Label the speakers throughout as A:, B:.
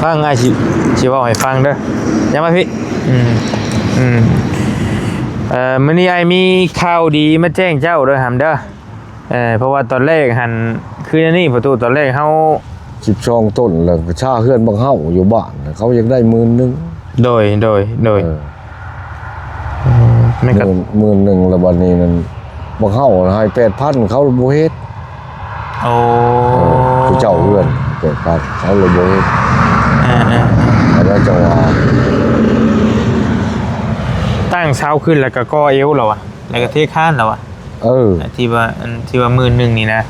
A: ฟังไอ้ชิว่าให้ฟังเด้อยังมาพี่อืมมื้อนี้ไอ้มีข่าวดีมาแจ้งเจ้าเด้อหำเด้อเพราะว่าตอนแรกหันคือนี่ประตูตอนแรกเฮา
B: 12ต้นแล้วชาเฮือนบางเฮาอยู่บ้านเขายังได้10,000
A: โดย
B: ไม่ก็10,000แล้วบัดนี้นั่นบางเฮาให้ 8,000 เขาบ่เฮ็ด
A: โอ้
B: ผู้เจ้าเฮือน8,000เขาเลยบ่เฮ็ดแล้วจังว่า
A: ตั้งเช้าขึ้นแล้วก็ก่อเอวแล้วอ่ะแล้วก็เทคานแล้วอ่ะที่ว่า11,000นี่นะ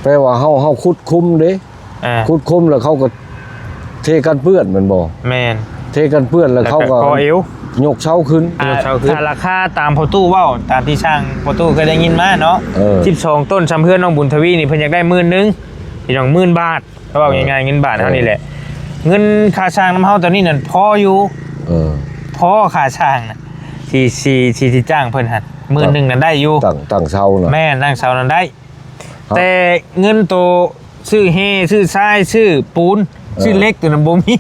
B: แปลว่าเฮาขุดคุ้มเด้ขุดคุ้มแล้วเขาก็เทกันเปื้อนมันบ่
A: แม่น
B: เทกันเปื้อนแล้วเขาก็
A: ก่อเอวย
B: กเช้าขึ้น
A: ถ้าราคาตามพอตู้เว้าตามที่ช่างพอตู้เคยได้ยินมาเนาะ12ต้นซ้ำเพื่อนน้องบุญทวีนี่เพิ่นอยากได้10,000พี่น้อง10,000 บาทเขาบอกง่ายๆเงินบาทเท่านี้แหละเงินค่าช่างน้ำเฮาตอนนี้นั่นพออยู่พอค่าช่างน่ะที่จ้างเพิ่นหั่น10,000นั่นได้อยู่
B: ตั้งเช้าน่ะ
A: แม่ตั้งเช้านั้นได้แต่เงินโตซื้อเฮซื้อทรายซื้อปูนชื่อเล็กตัวนั้นบ่มี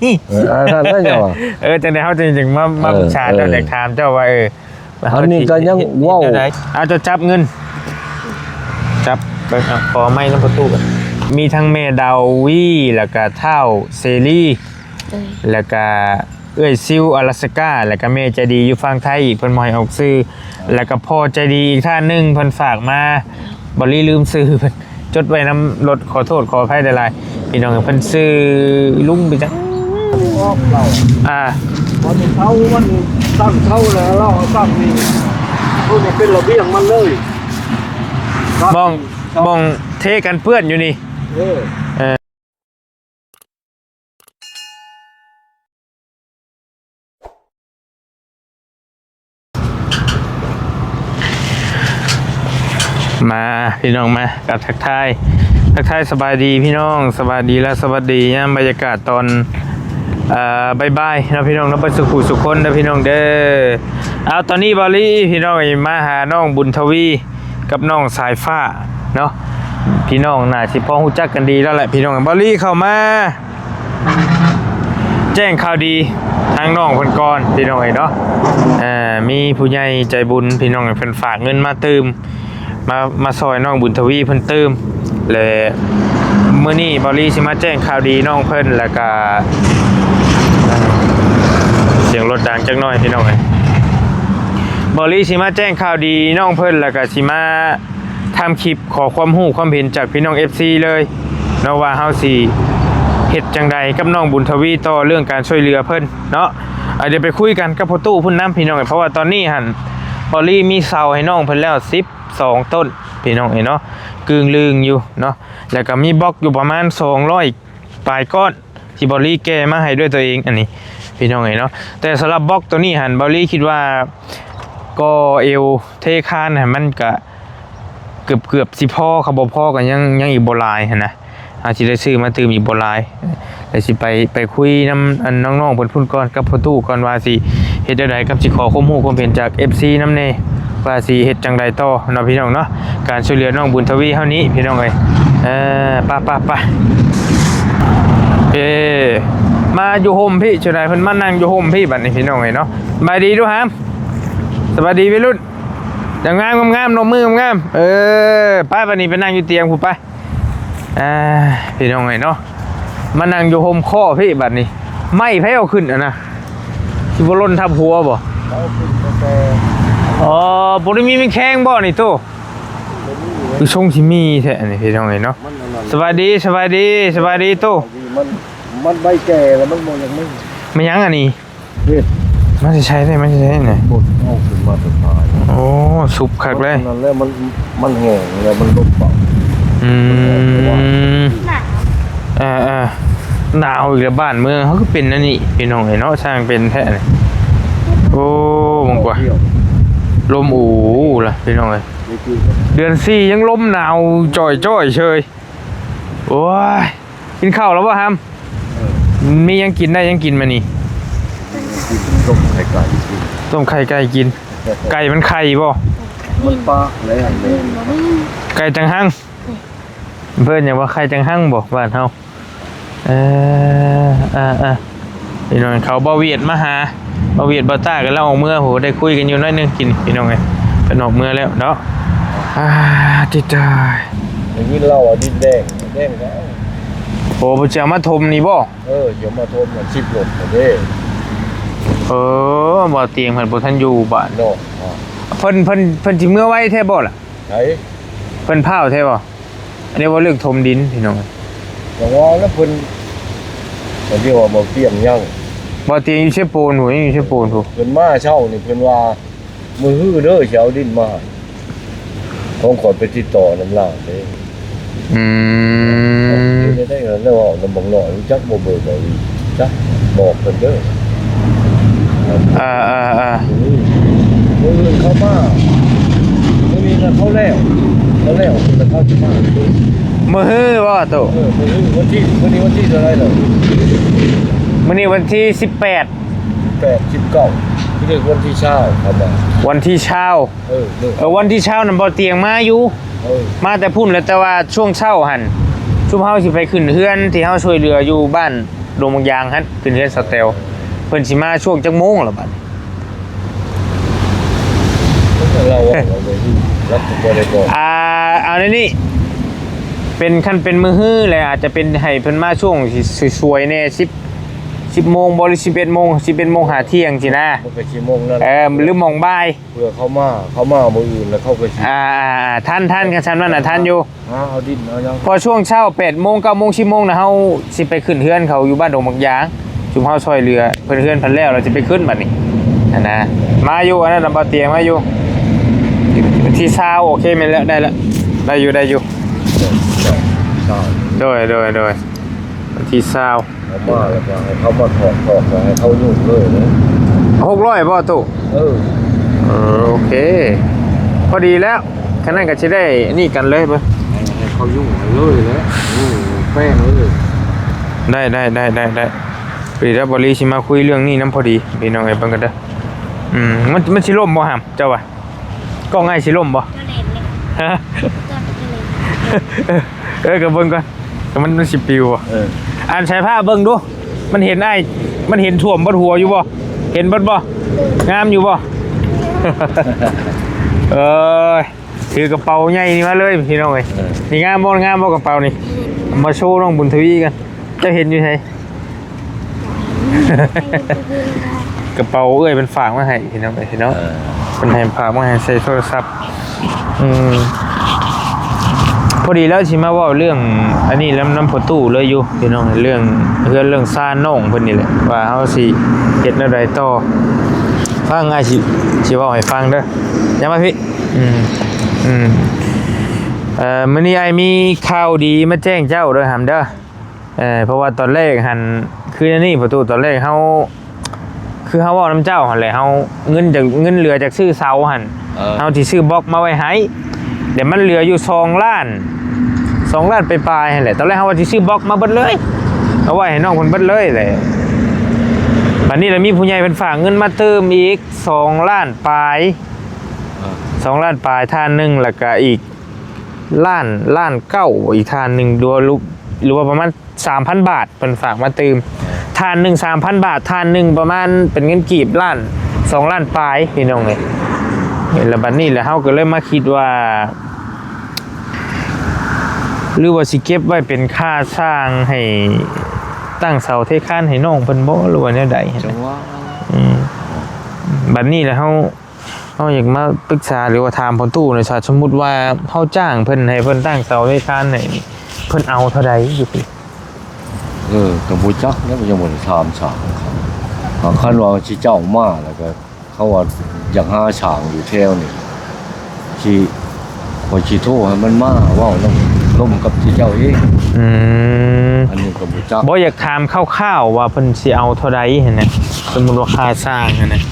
B: นั่นได้จังว่า
A: จังได๋เฮาจึงมาปรึกษาเจ้าอยากถามเจ้าว่า
B: อันนี้ก็ยังเว้า
A: จะจับเงินจับขอไม้น้ำประตูกันมีทั้งแม่ดาวีแล้วก็เท่าเซรีแล้วก็เอ้ยซิวอลาสก้าแล้วก็แม่ใจดีอยู่ฝั่งไทยอีกเพิ่นบ่ให้ออกซื้อแล้วก็พ่อใจดีอีกท่านนึงเพิ่นฝากมาบ่ลืมซื้อเพิ่นจดไว้น้ำรถขอโทษขออภัยหลายๆพี่น้องเพิ่นซื้อลุงไปจัง
B: วันเช้ามันตั้งเช้าแล้วเราตั้งนี่พวกนี้เป็นระเบียงมันเลย
A: มองเทกันเพื่อนอยู่นี่มาพี่น้องมากับทักทายสบายดีพี่น้องสบายดีและสวัสดียามบรรยากาศตอนบ่ายๆนะพี่น้องนะไปสุขคนนะพี่น้องเด้อเอาตอนนี้บอลลี่พี่น้องมาหาน้องบุญทวีกับน้องสายฟ้าเนาะพี่น้องน่าสิพอรู้จักกันดีแล้วแหละพี่น้องบอลลี่เข้ามาแจ้งข่าวดีทางน้องคนก่อนพี่น้องเนาะมีผู้ใหญ่ใจบุญพี่น้องเพิ่นฝากเงินมาเติมมาซอยน้องบุญทวีเพิ่นเติมและมื้อนี้บอลลี่สิมาแจ้งข่าวดีน้องเพิ่นแล้วก็เสียงรถดังจักหน่อยพี่น้องบอลลี่สิมาแจ้งข่าวดีน้องเพิ่นแล้วก็สิมาทำคลิปขอความรู้ความเห็นจากพี่น้อง FC เลยเนาะว่าเฮาสิเฮ็ดจังใดกับน้องบุญทวีต่อเรื่องการช่วยเหลือเพิ่นเนาะเดี๋ยวไปคุยกันกับพ่อตู้พุ่นน้ำพี่น้องเพราะว่าตอนนี้หั่นบอลลี่มีเสาให้น้องเพิ่นแล้ว12ต้นพี่น้องเนาะกึ่งลึงอยู่เนาะแล้วก็มีบล็อกอยู่ประมาณ200ปลายก้อนที่บอลลี่แก้มาให้ด้วยตัวเองอันนี้พี่น้องเนาะแต่สำหรับบล็อกตัวนี้หันบอลลี่คิดว่าก็เอวเทคานมันก็เกือบสิพ่อเขาบอกพ่อกันยังอีกโบลายนะอาจจะได้ซื้อมาตื่มอีกโบลายแต่สิไปคุยน้องๆเพิ่นพูดก่อนกับพ่อตู้ก่อนว่าสิเฮ็ดได้กับสิขอความรู้ความเห็นจาก FC น้ำเน่ว่าสิเฮ็ดจังไดต่อเนาะพี่น้องเนาะการช่วยเหลือน้องบุญทวีเท่านี้พี่น้องไปมาอยู่โฮมพี่เจ้านายเพิ่นมานั่งอยู่โฮมพี่บัดนี้พี่น้องเนาะสบายดีด้วยฮะสบายดีพี่รุ่นอย่างงามนมมืองามไปบัดนี้ไปนั่งอยู่เตียงผู้ไปพี่น้องเนาะมานั่งอยู่โฮมข้อพี่บัดนี้ไม่ไผเอาขึ้นนะสิบ่ล้นทับหัวบ่บ่ได้มีแข้งบ่นี่โตคือทรงที่มีแท้นี่พี่น้องเนาะสบายดีโต
B: มันใบแก่แล้วมันยัง
A: ไม่ยั้งอันนี้มันจะใช้ได้ไหน
B: บดเอาขึ้นมาสุดท้าย
A: โอ้สุกคักเลย
B: นั่นแหละมันแห้งแล้วมันลบเปล่า
A: หนาวอีกแล้วบ้านเมืองเขาก็เป็นนั่นนี่พี่น้องเนาะช่างเป็นแท้เลยโอ้มึงกว่าลมล่ะพี่น้องเดือน4ยังลมหนาวจ่อยเฉยโอ้ยกินข้าวแล้วป่ะฮัมมียังกินได้ยังกินมานี่
B: ต้มไข่ไก่
A: กินไก่มันไข่บ่
B: มันปลาอะไรอย่างนี้
A: ไก่จังหังเพื่อนอย่างว่าไข่จังหังบ่บ้านเฮา พี่น้องเขาบ่เวียดมาหาบ่เวียดบ่ต้ากันแล้วออกเมื่อโหได้คุยกันอยู่น้อยหนึงกินพี่น้องไงเป็นออกเมื่อแล้วเนาะติดใจ
B: อย่างนี้เราดินแดงแล้ว
A: โอ้บ่จะเอามาถมนี่บ่
B: เดี๋ยวมาโทษมัน10 หลบเด้
A: บ่เตียงเพิ่นบ่ทันอยู่บ้าน
B: เนาะ
A: เพิ่นสิเมื่อไว้แท้บ่ล่ะ
B: ไหน
A: เพิ่นพาวแท้บ่อันนี้ว่าเรื่องถมดินพี่น้อง
B: อย่างว่าแล้วเพิ่นเรียกว่าบ่เตรียมยัง
A: บ่เตียงอยู่เชฟโปนหูอยู่เชฟโปนหู
B: เพิ่นมาเช่านี่เพิ่นว่ามือฮื้อเด้อสิเอาดินมาของขอไปติดต่อน้ำล่างเด้ ได้แล้วว่าน้ำบ่งน้อยจักบ่เบิดบ่อีจักบอกเพิ่นเด้อมืออื่นเข้ามามื้อนี้น่ะเขาแล้วเพิ่นเข้าสิมา
A: มื้อฮื้อบ่โต
B: มื้อนี้วันที่เท่าไหร่ล่ะ
A: มื้อนี้วันที่18
B: 8 19ที่เรียกวันที่เช้าครับว่า
A: วันที่เช้า วันที่เช้านั่นบ่เตียงมาอยู่มาแต่พุ่นแล้วแต่ว่าช่วงเช้าหั่นชุมเฮาสิไปขึ้นเฮือนที่เฮาช่วยเหลืออยู่บ้านดงบางยางหั่นขึ้นเฮือนสเตลเพิ่นสิมาช่วงจักโมงล่ะบัด
B: เราเลยรับบ่ได้ก่อน
A: เอาในนี้เป็นคันเป็นมื้อฮื้อเลยอาจจะเป็นให้เพิ่นมาช่วงสิสวยๆแน่10โมงบ่หรือ11โมง11โมงหาเที่ยงสินะ
B: มันก็สิโมงนั่น
A: หรือมองบ่าย
B: เพื่อเขามามื้ออื่นแล้วเขาก็สิ
A: ท่านกันชั้นว่าน่ะท่านอยู่
B: เอาดินเอายัง
A: พอช่วงเช้า8โมง9โมง10โมงน่ะเฮาสิไปขึ้นเฮือนเขาอยู่บ้านดงบางยางจุมเฮาซอยเรือเพิ่นเฮือนเพิ่นแล้วเราสิไปขึ้นบัดนี้นะมาอยู่อันนั้นบ่เตียงมาอยู่ที่ซาวโอเคแม่นแล้วได้แล้วได้อยู่โดยที่ซาว
B: เขามาแล้วก็ให้เขามาถอดแล้วให้เขายุ่งเลยนะ
A: 600บ่ตุโอเคพอดีแล้วคันนั้นก็สิได้นี่กันเลยเบิ่
B: ให้เขายุ่งเลยนะแป้งเลย
A: ได้พอดีแล้วบริสิมาคุยเรื่องนี้น้ำพอดีพี่น้องไอ้เบิ่งกันเด้อมันสิล่มบ่หำเจ้าว่ะก็ง่ายสิล่มบ่
C: ก็เล่นเนี่ย
A: ฮะ
C: ก็เล่น
A: ก็เบิ่งก่อนแต่มันสิปิวบ่อ่านใช้ผ้าเบิ่งดูมันเห็นอ้ายมันเห็นท่วมบนหัวอยู่บ่เห็นเบิดบ่งามอยู่บ่ ถือกระเป๋าใหญ่นี่มาเลยพี่น้องเอ้ยนี่งามบ่กระเป๋านี่เอามาโชว์น้องบุญทวีกันจะเห็นอยู่ไส กระเป๋าเอ้ยเป็นฝากมาให้พี่น้องพี่น้องเป็นให้ฝากมาให้ใส่โทรศัพท์พอดีแล้วสิมาเว้าเรื่องอันนี้น้ำพอตู้เลยอยู่พี่น้องเรื่องซ่านน้องเพิ่นนี่แหละว่าเฮาสิเฮ็ดแนวใดต่อฟังง่ายสิเว้าให้ฟังเด้อยังมาพี่มื้อนี้ไอ้มีข่าวดีมาแจ้งเจ้าเด้อหำเด้อเพราะว่าตอนแรกหันคืออันนี้ประตูตอนแรกเฮาคือเฮาเว้านํเจ้าหั่นแหละเฮาเงินเหลือจากซื้อเสาหั่นเฮาสิซื้อบล็อกมาไว้ให้เดี๋ยวมันเหลืออยู่2 ล้านไปปลายหั่นแหละตอนแรกเฮาว่าสิซื้อบล็อกมาเบิดเลยเอาไว้ให้น้องเพิ่นเบิดเลยแหละบัดนี้แล้วมีผู้ใหญ่เพิ่นฝากเงินมาเติมอีก2 ล้านปลาย2 ล้านปลายท่านนึงแล้วก็อีกล้านเก้าอีกท่านนึงหรือว่าประมาณ 3,000 บาทเพิ่นฝากมาเติมทานหนึ่ง 3,000 บาททานหนึ่งประมาณเป็นเงินกีบ2 ล้านปลายพี่น้องเลยแล้วบัดนี้แหละเฮาก็เลยมาคิดว่าหรือว่าสิเก็บไว้เป็นค่าสร้างให้ตั้งเสาเทคานให้น้องเพิ่นบ่หรือว่าแนวใดจังว่าบัดนี้แหละเฮาอยากมาปรึกษาหรือว่าถามพ่อตู้หน่อยสมมุติว่าเฮาจ้างเพิ่นให้เพิ่นตั้งเสาเทคานให้เพิ่นเอาเท่าใดอยู่พี่
B: ก็บ่จักแล้วมันยังบ่ได้ถามฉางเขาคันว่าสิเจ้ามาแล้วก็เขาว่าอยากหาฉางอยู่แถวนี่สิโทรให้มันมาเว้าล้มกับที่เจ้าเองอันนี้ก็บ่จัก
A: บ่อยากถามคร่าวๆว่าเพิ่นสิเอาเท่าใดหั่นน่ะสมมุติว่าค่าสร้างหั่นน่ะ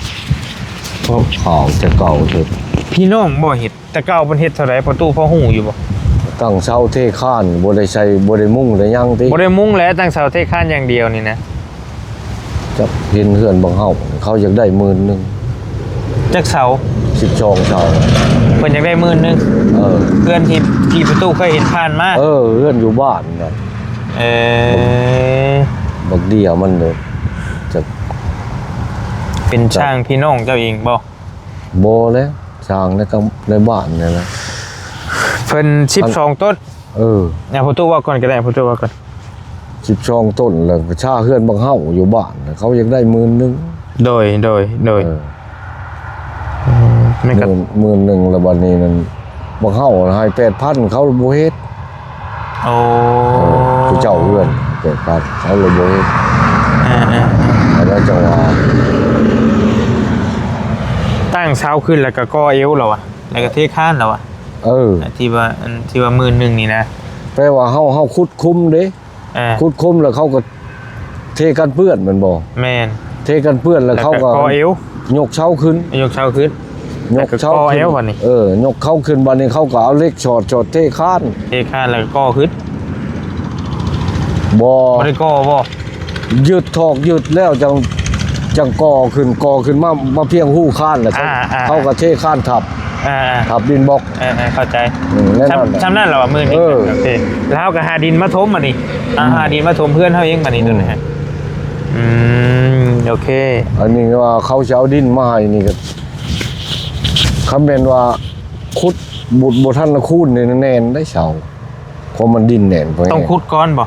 B: เพราะข่าวจะเก่าเถิด
A: พี่น้องบ่เฮ็ดแต่เก่าเพิ่นเฮ็ดเท่าใดประตูพอฮู้อยู่บ่
B: ตั้งเสาเทคานบ่ได้ใช้บ่ได้มุงได้หยังติ
A: บ่ได้มุงแล้วตั้งเสาเทคานอย่างเดียวนี่นะ
B: จักเห็นเฮือนบางเฮาเขาอยากได้10,000นึง
A: จักเสา
B: 12เสา
A: เพิ่นอยากได้10,000นึงเพื่อนที่ประตูเคยเห็นผ่านมา
B: เฮือนอยู่บ้านน่ะบักเดียวมันเด้อ จะ
A: เป็นช่างพี่น้องเจ้าเองบ่
B: โบแล้วช่างในบ้านเนี่ยนะ
A: เพิ่น12ต้น เนี่ยพ่อตู้ว่าก่อนก็ได้พ่อตู้ว่าก่อน
B: 12ต้นแล้วก็ชาเฮือนบางเฮาอยู่บ้านเขายังได้10,000
A: โดยไม่ก็
B: 10,000แล้วบัดนี้นั่นบางเฮาให้8,000เขาบ่เฮ็ด
A: โอ้
B: ผู้เจ้าเฮือน8,000เขาเลยบ่เฮ็ดแล้วจังหวะ
A: ตั้งเช้าขึ้นแล้วก็ก่อเอวแล้วอ่ะแล้วก็เทคานแล้วอ่ะที่ว่า11,000นี่นะ
B: แปลว่าเฮาขุดคุ้มเด้ขุดคุ้มแล้วเขาก็เทกันเปื้อนแม่นบ่
A: แม่น
B: เทกันเปื้อนแล้วเขาก็
A: ก่อเอวย
B: กเช้าขึ้น
A: ยกเช้าขึ้น
B: ยกเช้า
A: ก่อ
B: ขึ้
A: เอน วบัดนี้
B: ยกเข้าขึ้นบัดนี้เขาก็เอาเหล็กช็อตเทคาน
A: เทคานแล้วก็ก่อขึ้น
B: บ่
A: บ่ได้ก่อบ่
B: ยืดถอกยืดแล้วจังก่อขึ้นมาเพียงหู้คานแล้วเขาก็เทคานทับดินบล็อก
A: เข้าใจ
B: แน่นอน
A: จำนั่นเหรอว่ามื้อนี้โอเคแล้วก็หาดินมาถมมานี่หาดินมาถมเพื่อนเฮาเองมานี่ตัวนี้ฮะโอเค
B: อันนี้ว่าเขาจะเอาดินมาให้นี่ก็คำเป็นว่าขุดบุดบ่ทันละคูนนี่แน่นได้เสาเพราะมันดินแน่นไป
A: ต้องขุดก้อนบ่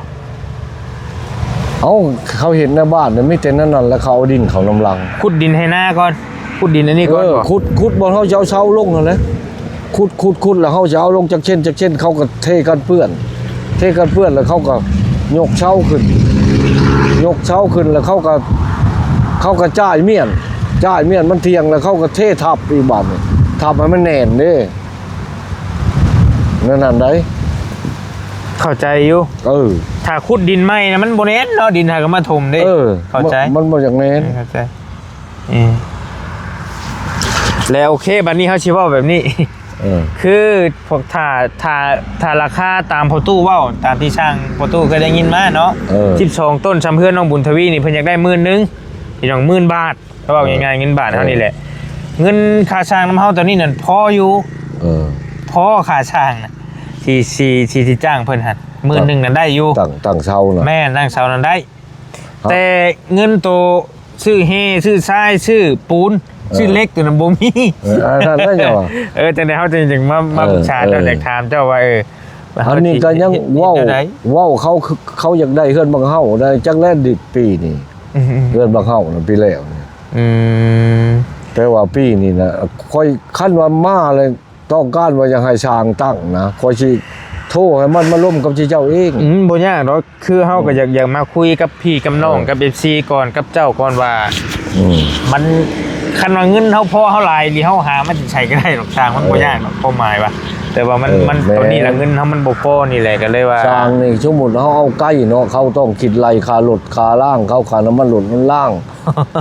B: เขาเห็นในบ้านเนี่ยไม่เต็นนั่นแล้วเขาเอาดินเขาลำลัง
A: ขุดดินให้หน้าก่อนขุดดินอันนี้ก่อนบ่
B: ขุดบนเขาเช้าลงนั่นแหละขุดแล้วเขาจะเอาลงจากเช่นเขาก็เทกันเปื้อนแล้วเขาก็ยกเช้าขึ้นแล้วเขาก็จ่ายเมียนมันเทียงแล้วเขาก็เททับอีกบ้านนี่ทับให้มันแน่นเด้นั่นได้
A: เข้าใจอยู่ ถ้าขุดดินไม่นะมันบ่แน่นเนาะดินหาก็มาถมได้เข้าใจ
B: มันบ่อย่างแน่น
A: เข้าใจแล้วโอเคบัดนี้เฮาสิเว้าแบบนี้คือพวกถ้าราคาตามพ่อตู้เว้าตามที่ช่างพ่อตู้เคยได้ยินมาเนาะ12ต้นชำเพื่อนน้องบุญทวีนี่เพิ่นอยากได้10,000พี่น้อง10,000 บาทเขาเว้าง่ายๆเงินบาทเท่านี้แหละเงินค่าช่างน้ำเฮาตอนนี้นั่นพออยู่พอค่าช่างน่ะที่จ้างเพิ่นหั่น10,000นั่นได้อยู่
B: ตั้งเช้าน่ะ
A: แม่ตั้งเช้านั้นได้ แต่เงินโตซื้อเฮซื้อทรายซื้อปูนชื่อเล็กตัวนั้นบ่มี
B: นั่นได้จังว่า
A: จังได๋เฮาจึงมาปรึกษาเจ้าอยากถามเจ้าว่า
B: อันนี้ก็ยังเว้าเขาอยากได้เฮือนบางเฮาได้จักแลดิปีนี่เฮือนบางเฮาน่ะปีแล้วนี่แต่ว่าปีนี้น่ะค่อยคันว่ามาเลยต้องการว่าอยากให้ช้างตั้งนะค่อยสิโทรให้มันมาร่วมกับเจ้าเอง
A: บ่ยากดอกคือเฮาก็อยากมาคุยกับพี่กับน้องกับ FC ก่อนกับเจ้าก่อนว่ามันคันว่าเงินเฮาพอเฮาหลายหรือเฮาหามันสิใช้ก็ได้ดอกช้างมันบ่ยากดอกความหมายว่าแต่ว่ามันตอนนี้ล่ะเงินเฮามันบ่พอนี่แหละก็เลยว่า
B: ช้างนี่สมมุติเฮาเอาใกล้เนาะเขาต้องคิดไล่ค่ารถค่าล่างเขาค่าน้ำมันรถมันล่าง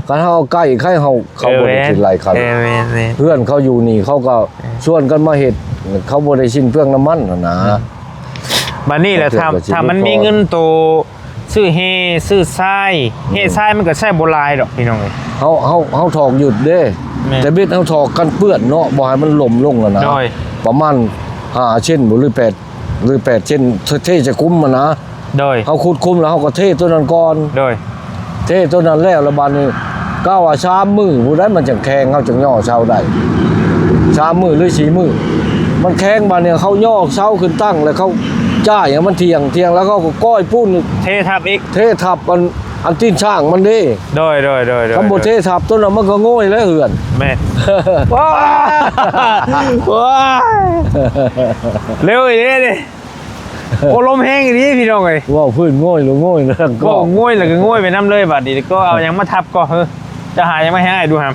B: คันเฮาเอาใกล้ใครเขาบ่ได้คิดไล่ค่ารถเพื่อนเขาอยู่นี่เขาก็ชวนกันมาเฮ็ดเขาบ่ได้สิ้นเปลืองน้ำมันนะ
A: บัดนี้แหละถ้ามันมีเงินโตซื้อเฮซื้อทรายเฮทรายมันก็ใช้บ่หลายดอกพี่น้องเอ้ย
B: เฮาถอกหยุดเด้แต่เบ็ดเฮาถอกกันเปื้อนเนาะบ่ให้มันล่มลงนะประมาณ5เช่นหรือ8เช่นเทจะคุ้มมันนะ
A: โดย
B: เฮาขุดคุ้มแล้วเฮาก็เทตัวนั้นก่อน
A: โดย
B: เทตัวนั้นแล้วบัดนี้ก้าวว่า3มื้อผู้ใดมันจังแข็งเฮาจังย่อเช้าได้3มื้อหรือ4มื้อมันแข็งบัดเนี่ยเขาย่อเช้าขึ้นตั้งแล้วเขาจ่ายมันเที่ยงแล้วเขาก็ก้อยปูน
A: เททับอีก
B: เททับอันตีนช่างมันดิ
A: โดย
B: คำบ่เททับต้นนั้นมันก็โง่ยแล้วเหือน
A: แม่ว้าเร็วอีนี่ดิโอ้ลมแห้งอีนี่พี่น้องเอ้ย
B: ว้าวพื้นโง่ยหรือโง่ยนะ
A: ก็โง่ยแล้วก็โง่ยไปน้ำเลยบัดนี้ก็เอายังมาทับก็จะหายังไม่ให้ดูครับ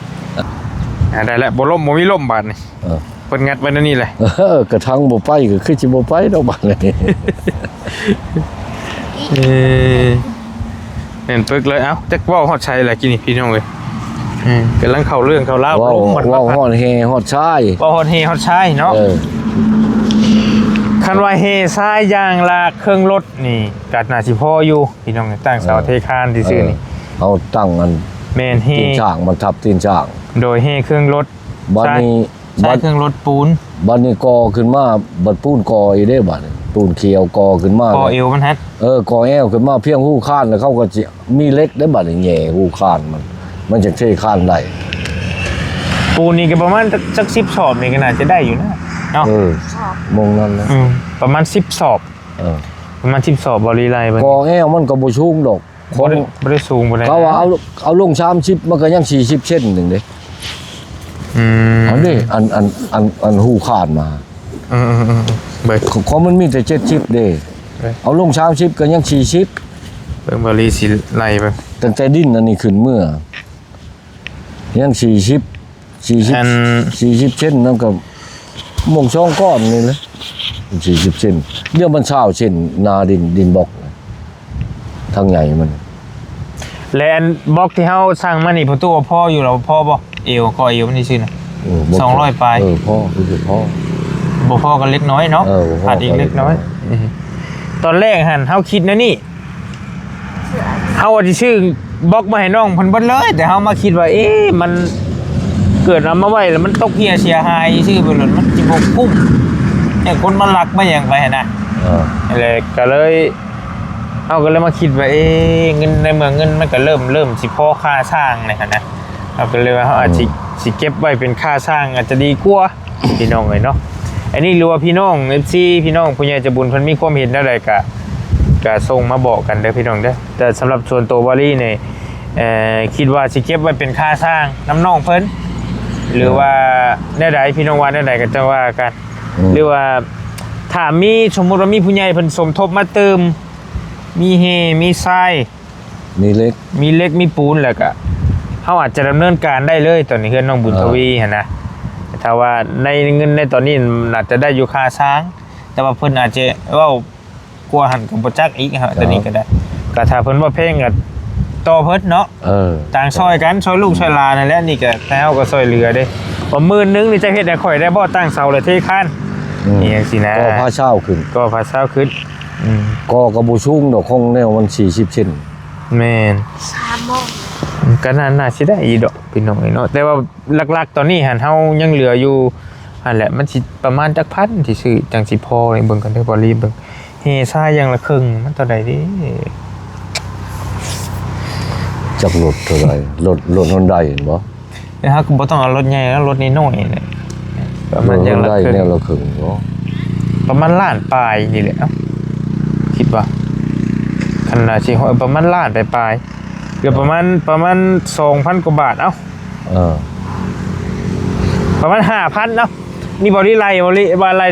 A: ได้แล้วบ่ล่มบ่มีล่มบาดนี่เปิดงัดไว้นั่นนี่เลย
B: กระทั่งบ่ไปก็คือสิบ่ไปดอกบาดนี่
A: เห็นปึกเลยเอ้าจักว่าฮอดชัยแหละกินนี่พี่น้องเอ้ยกำลังเข้าเรื่องเข้าเล่า
B: ลมหมดว่าฮอดเฮฮอดชาย
A: ว่าฮอดเฮฮอดชายเนาะคันว่าเฮทรายยางลากเครื่องรถนี่กัดน่าสิพออยู่พี่น้องตั้งเสาเทคานซื่อๆนี่
B: เอาตั้งมัน
A: แม่นเฮ
B: ตีนช่างมันทับตีนช่าง
A: โดยเฮเครื่องรถ
B: บัดนี้
A: ใช้เครื่องรถปูน
B: บัดนี้กอขึ้นมาบัดปูนกออีได้บัด ปูนเขียวกอขึ้นมา
A: คอเอวมันฮัด
B: กอแอวขึ้นมาเพียงหู้ข้านแล้วเขาก็จะมีเล็กได้บัดนี้แหย่หู้ข้านมันจะเทข้านได้
A: ปูนนี่ก็ประมาณสัก10 สอบนี่ก็น่าจะได้อยู่นะเนาะ
B: มงนั้นนะ
A: ประมาณ10 สอบประมาณ10 สอบบริไลไป
B: กอแอวมันก็บ่สูงดอกคน
A: บ่ได้สูงบ่ได้
B: เขาว่าเอาลง30มันก็ยัง40เซนนึงเด้อันนี้อันหู้ข้านมา
A: เบิด
B: ของมันมีแต่70เด้เอาลง30ก็ยัง40
A: เบิ่งบริสิไล่ไป
B: ตั้งแต่ดินอันนี้ขึ้นเมื่อยัง40เช่นนั่นก็มงช่องก้อนนี่แหละ40เช่นเดี๋ยวมัน20เช่นนาดินบล็อกทางใหญ่มัน
A: และอันบล็อกที่เฮาสร้างมานี่ประตูพ่ออยู่แล้วพ่อบ่เอวก็เอวมันนี่ซื่อนะ200ปลาย
B: พ่อคือพ่อ
A: บ่พอกันเล็กน้อยเนาะขาดอีกเล็กน้อยตอนแรกหั่นเฮาคิดนะนี่เฮาว่าสิซื้อบล็อกมาให้น้องเพิ่นเบิดเลยแต่เฮามาคิดว่ามันเกิดเอามาไว้แล้วมันตกเหี้ยเสียหายซื่อเบิดเลยมันสิบ่คุ้มให้คนมาลักมาหยังไปหั่นน่ะเลยก็เลยเฮาก็เลยมาคิดว่าเงินในเมืองเงินมันก็เริ่มสิพอค่าสร้างเลยหั่นนะเฮาก็เลยว่าเฮาอาจสิเก็บไว้เป็นค่าสร้างอาจจะดีกว่าพี่น้องเอ้ยเนาะอันนี้รัวพี่น้อง FC พี่น้องผู้ใหญ่ใจบุญเพิ่นมีความเห็นอะไรก็ส่งมาบอกกันเด้อพี่น้องเด้อแต่สำหรับส่วนตัววอลี่เนี่ยคิดว่าสิเก็บไว้เป็นค่าสร้างน้ำน้องเพิ่นหรือว่าได้ใดพี่น้องว่าได้ใดก็จะว่ากันหรือว่าถ้ามีสมมุติว่ามีผู้ใหญ่เพิ่นสมทบมาเติมมีเฮมีทราย
B: มีเล็ก
A: มีปูนแล้วก็เฮาอาจจะดำเนินการได้เลยตอนนี้คือน้องบุญทวีหั่นนะถ้าว่าในเงินในตอนนี้อาจจะได้อยู่ค่าสร้างแต่ว่าเพิ่นอาจจะเว้ากลัวหันกับบ่จักอีกฮะตอนนี้ก็ได้ก็ถ้าเพิ่นว่าเพลงก็ต่อเพิ่นเนาะต่างซอยกันซอยลูกซอยหลานนั่นแหละนี่ก็แต่เฮาก็ซอยเหลือเด้ว่ามื้อนึงนี่จะเฮ็ดให้ข่อยได้บ่ตั้งเสาเลยเทคานนี่จังซี่นะ
B: ก็พาเช่าขึ้น
A: ก็
B: บ่สูงดอกคงแนวมัน40เซน
A: แม่น3โมงก็น่าสิได้อีดอกพี่น้องเนาะแต่ว่าหลักๆตอนนี้หันเฮายังเหลืออยู่หั่นแหละมันสิประมาณจักพันที่ซื้อจังสิพอเบิ่งกันเด้อบ่รีบเบิ่งเฮซ่ายังละครึ่งมันเท่าใดดิ
B: จักรถเท่าไหร่รถฮอนด้าเห็นบ่
A: ฮะก็บ่ต้องเอารถใหญ่แล้วรถน้อยๆนี่ประมาณยังละครึ่ง
B: แนวละครึ่งบ่
A: ประมาณล้านปลายนี่แหละเอ้าคิดว่าขนาดสิประมาณล้านปลายเกือบประมาณ 2,000 กว่าบาทเอ้าประมาณ 5,000 เอ้านี่บ่ได้ไล่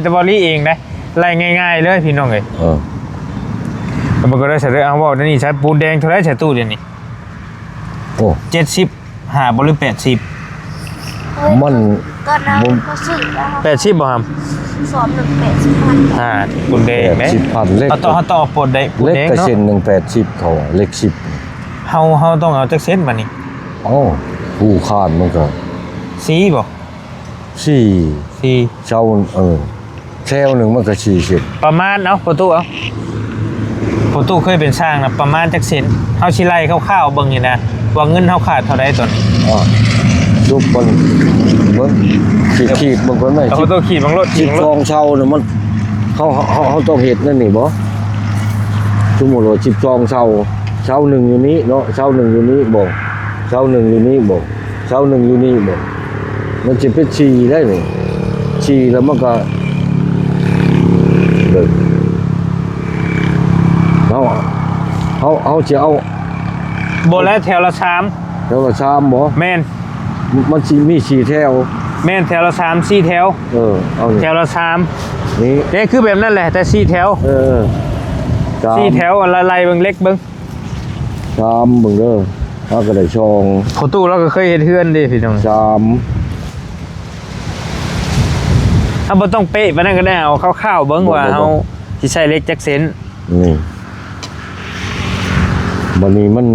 A: แต่บ่ได้เองนะไล่ง่ายๆเลยพี่น้องเอ้ยมันก็ได้เสร็จเอาว่านี่ใช้ปูนแดงเท่าไรใช้ตู้เดี๋ยวนี้70หาบ่หรือ80
B: มัน
C: ก็น่าก็ซื้อ
A: 80บ่ครับ
C: สอบ180,000
A: ปูนแดงแหม
B: 10,000เล็ก
A: เอาต่อปูนแดง
B: เล็กก็เส้น180เขาเล็ก10
A: เฮาต้องเอาจักเส้นบัดนี้
B: ผู้คานมันก็
A: สีบ่
B: 4เจ้าแถวนึงมันก็4เส้น
A: ประมาณประตูเคยเป็นช่างนะประมาณจักเส้นเฮาสิไล่คร่าวๆเบิ่งนี่นะว่าเงินเฮาขาดเท่าใดตอนนี้
B: ลูกเบิ่งขีดบางคนไหม
A: ประตูขีดบางรถ
B: 12เช่าน่ะมันเขาต้องเฮ็ดนั่นนี่บ่สมมุติว่า12เช่านึงอยู่นี้เนาะเช่านึงอยู่นี้บ่เช่านึงอยู่นี้บ่เช่านึงอยู่นี้บ่มันจะเป็น4ได้นี่4แล้วมันก็เด้อเอาจะเอา
A: บ่แล้วแถวละ
B: 3บ่
A: แม่น
B: มันสิมี4แถว
A: แม่นแถวละ3 4แถว
B: เอา
A: แถวละ3
B: นี่
A: คือแบบนั้นแหละแต่4แถว4แถวอะไรเบิ่งเล็กเบิ่ง
B: 3เบิ่งเด้อเฮาก็ได้ช่อง
A: ประตูเราก็เคยเฮ็ดเฮือนดิพี่น้องถ้าบ่ต้องเป๊ะปานนั้นก็ได้เอาคร่าวๆเบิ่งว่าเฮาสิใช้เล็กจักเซน
B: นี่บัดนี้มัน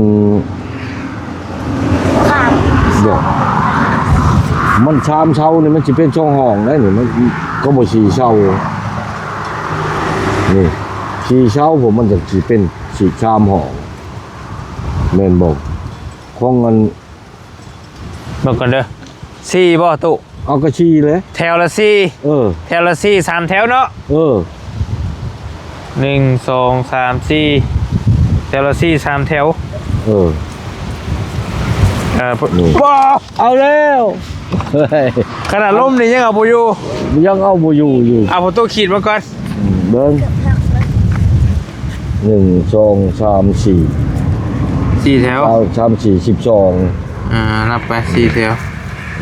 B: เดี๋ยวมันชามเช่านี่มันสิเป็นช่องห้องได้นี่มันก็บ่4เช่านี่4เช่าผมมันจะสิเป็น4ชามห้องแม่นบ่ของเงิน
A: เบิ่งก่อนเด้อ4บ่ตุ
B: เอาก็4เลย
A: แถวละ4แถวละ4 3แถวเนาะ 1 2 3 4แถวละ4 3แถว
B: เออ นี่
A: ว้า
B: เอาแล้วเฮ้ย
A: ขนาดล่มนี่ยังเอาบ่อยู่
B: ยังเอาบ่อยู่
A: เอาประตูขีดมาก่อน
B: เบิ้ง
C: เกือบทั้งเลย
B: 1 2 3 4
A: 4แถว
B: 3 4 12
A: นับไป4แถว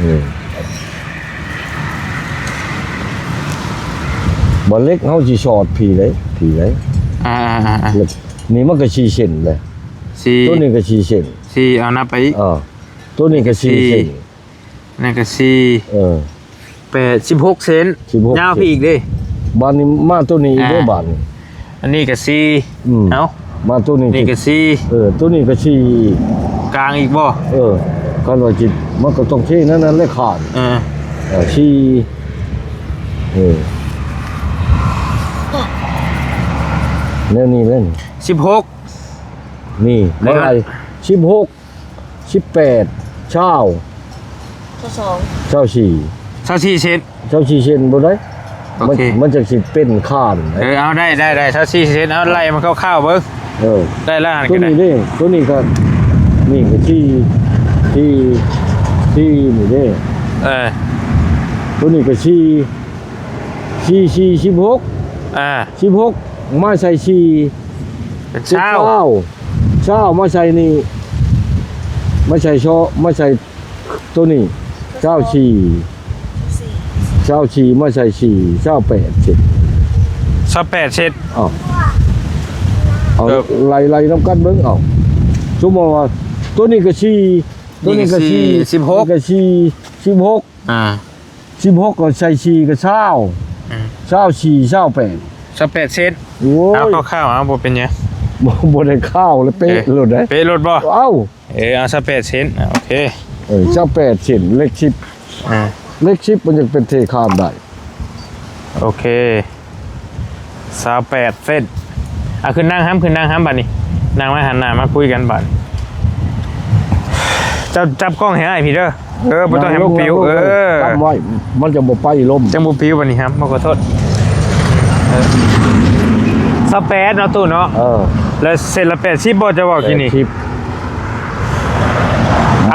B: นี่บ่เล็กเฮาสิชอดผีเลยแล้วนี่มันก็ชีเส้นเลย
A: 4
B: ตัวนี้ก็ชีเส้น
A: 4เอานับไปอีก
B: ตัวนี้ก็ชีเส้น
A: นั่นก็
B: เออ
A: 4 8 16เซน
B: 16
A: ยาวพี่อีกดิ
B: บ้านนี้มาตัวนี้อีกเด้อบานนี่
A: อันนี้ก็
B: อืม
A: 4เอ้า
B: มาตัวนี้
A: นี่ก็
B: ตัวนี้ก็ชี
A: 4กลางอีกบ่
B: กันว่าจิตมันก็ต้องที่นั้นเลยขาดชีแล้วนี่เล่น
A: 16
B: นี่เมื่อไหร่16 18เช้า
C: ตัวสอง
B: เช้าสี่
A: 24เซน
B: เช้าสี่เช่นบ่ได้
A: โอเค
B: มันจะสิเป็นข้าน
A: เอาได้24เซนเอาไล่มันคร่าวๆเบิ่งได้แล้วหัน
B: ตัว
A: กันได้
B: นี้เด้ตัวนี้ก็นี่ก็ที่นี่เด้ ตัวนี้ก็16มาใส่ชี
A: เป็นเช้า
B: เช้ามาใส่นี่มาใส่มาใส่ตัวนี้เช้าชี
C: สี่
B: เช้าชีมาใส่ชีเช้า8
A: 28เซน
B: อ้าวเอา
A: ครับ
B: ไล่น้ำกันเบิ้งเอาสมมติว่าตัวนี้ก็ชีตัวนี้ก็ชี
A: 16
B: ก็ชี16ก็ใส่ชีก็เช้าชีเช้า8
A: 28เซน
B: โอ้ย
A: เอาคร่าวๆเอาบ่เป็นหยัง
B: บ่ได้ข้าวเลยเป๊ะเลยได้
A: เป๊ะรถบ่
B: เอ้า
A: เอา28เซนโอเค
B: เช้า8เส้นเล็กชิปมันยังเป็นเทคานได้
A: โอเค28เซนขึ้นนั่งห้ำบัดนี้นั่งมาหันหน้ามาคุยกันบัดจับกล้องให้อ้ายพี่เด้อบ่ต้องให้มันปิว
B: จำไว้มันจะบ่ไปลม
A: จังบ่ปิวบัดนี้ครับขอโทษ28เนาะตู้เนาะแล้วเสร็จละ80บ่จะบอกกินนี่
B: ชิป